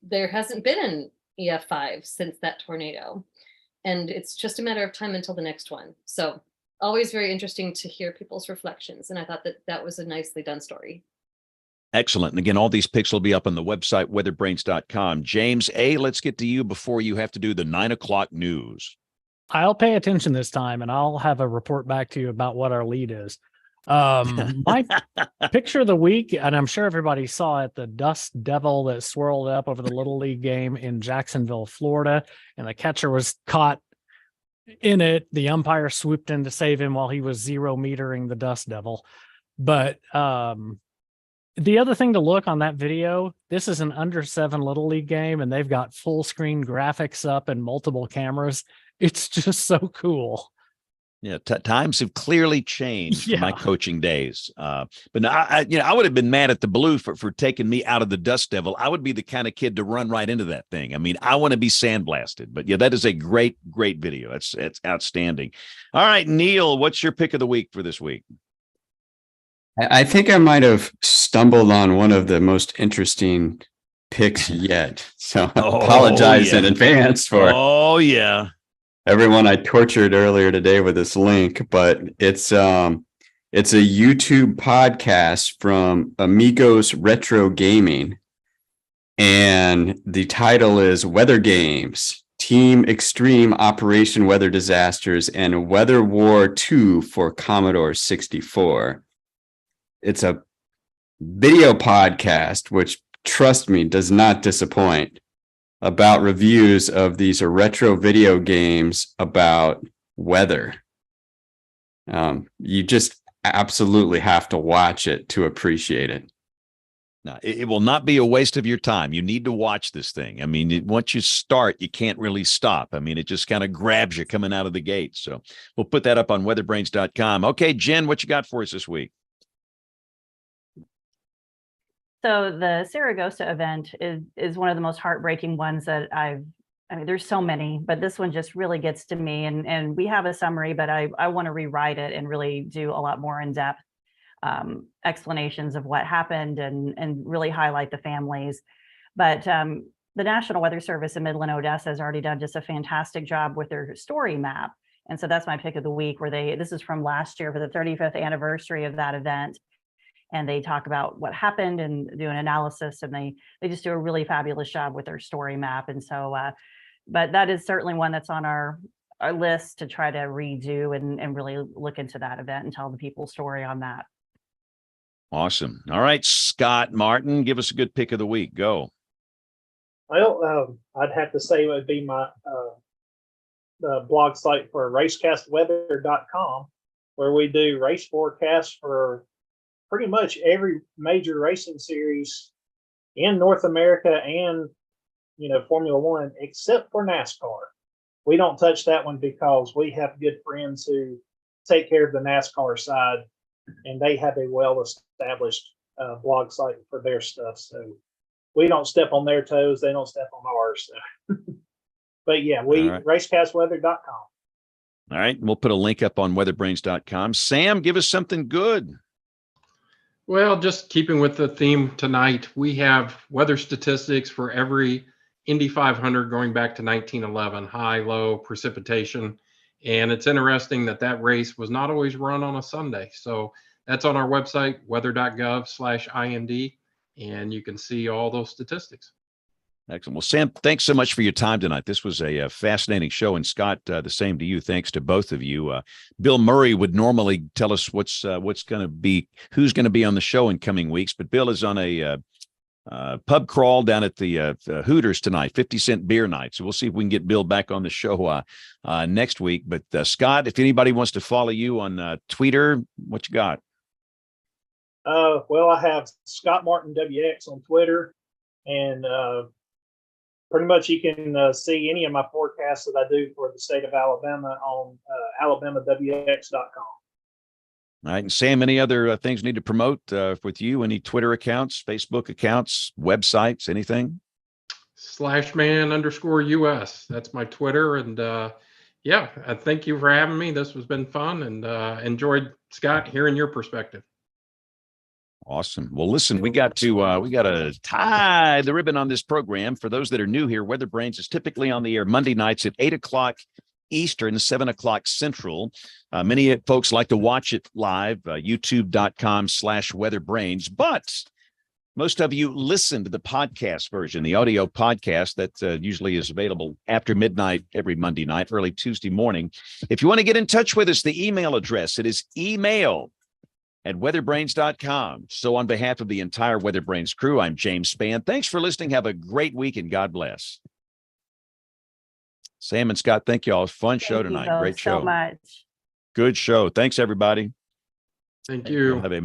there hasn't been an EF5 since that tornado. And it's just a matter of time until the next one. So always very interesting to hear people's reflections. And I thought that was a nicely done story. Excellent. And again, all these pics will be up on the website, weatherbrains.com. James A., let's get to you before you have to do the 9 o'clock news. I'll pay attention this time, and I'll have a report back to you about what our lead is. My picture of the week, and I'm sure everybody saw it, the dust devil that swirled up over the Little League game in Jacksonville, Florida, and the catcher was caught in it. The umpire swooped in to save him while he was 0-metering the dust devil. But the other thing to look on that video, this is an under 7 Little League game, and they've got full screen graphics up and multiple cameras. It's just so cool. Yeah, times have clearly changed from my coaching days. But I would have been mad at the Blue for taking me out of the Dust Devil. I would be the kind of kid to run right into that thing. I mean, I want to be sandblasted. But yeah, that is a great video. It's outstanding. All right, Neil, what's your pick of the week for this week? I think I might have stumbled on one of the most interesting picks yet. So I apologize in advance for everyone I tortured earlier today with this link, but it's a YouTube podcast from Amigos Retro Gaming. And the title is Weather Games, Team Extreme Operation Weather Disasters and Weather War 2 for Commodore 64. It's a video podcast, which, trust me, does not disappoint, about reviews of these retro video games about weather. You just absolutely have to watch it to appreciate it. No, it will not be a waste of your time. You need to watch this thing. I mean, once you start, you can't really stop. I mean, it just kind of grabs you coming out of the gate. So we'll put that up on weatherbrains.com. Okay, Jen, what you got for us this week? So the Saragossa event is one of the most heartbreaking ones that I mean, there's so many, but this one just really gets to me. And we have a summary, but I want to rewrite it and really do a lot more in-depth explanations of what happened and really highlight the families. But the National Weather Service in Midland, Odessa has already done just a fantastic job with their story map. And so that's my pick of the week, where this is from last year for the 35th anniversary of that event. And they talk about what happened and do an analysis, and they just do a really fabulous job with their story map. And so, but that is certainly one that's on our list to try to redo and really look into that event and tell the people's story on that. Awesome. All right, Scott Martin, give us a good pick of the week. Go. Well, I'd have to say it would be my blog site for racecastweather.com, where we do race forecasts for pretty much every major racing series in North America and, Formula One, except for NASCAR. We don't touch that one because we have good friends who take care of the NASCAR side, and they have a well-established blog site for their stuff. So we don't step on their toes. They don't step on ours. So. But yeah, racecastweather.com. All right. We'll put a link up on weatherbrains.com. Sam, give us something good. Well, just keeping with the theme tonight, we have weather statistics for every Indy 500 going back to 1911, high, low, precipitation. And it's interesting that race was not always run on a Sunday. So that's on our website, weather.gov/IND, and you can see all those statistics. Excellent. Well, Sam, thanks so much for your time tonight. This was a fascinating show. And Scott, the same to you. Thanks to both of you. Bill Murray would normally tell us who's going to be on the show in coming weeks, but Bill is on a pub crawl down at the Hooters tonight, 50-cent beer night. So we'll see if we can get Bill back on the show next week. But Scott, if anybody wants to follow you on Twitter, what you got? Well, I have Scott Martin WX on Twitter, and pretty much you can see any of my forecasts that I do for the state of Alabama on alabamawx.com. All right. And Sam, any other things you need to promote with you? Any Twitter accounts, Facebook accounts, websites, anything? /man_US. That's my Twitter. And yeah, thank you for having me. This has been fun, and enjoyed, Scott, hearing your perspective. Awesome. Well, listen, we got to tie the ribbon on this program. For those that are new here, WeatherBrains is typically on the air Monday nights at 8:00 Eastern, 7:00 Central. Many folks like to watch it live, youtube.com/WeatherBrains, but most of you listen to the podcast version, the audio podcast that usually is available after midnight every Monday night, early Tuesday morning. If you want to get in touch with us, the email address, it is email@weatherbrains.com. So on behalf of the entire WeatherBrains crew, I'm James Spann. Thanks for listening. Have a great week and God bless. Sam and Scott, thank you all. Fun show tonight. Great show. So much. Good show. Thanks, everybody. Thank you. Have a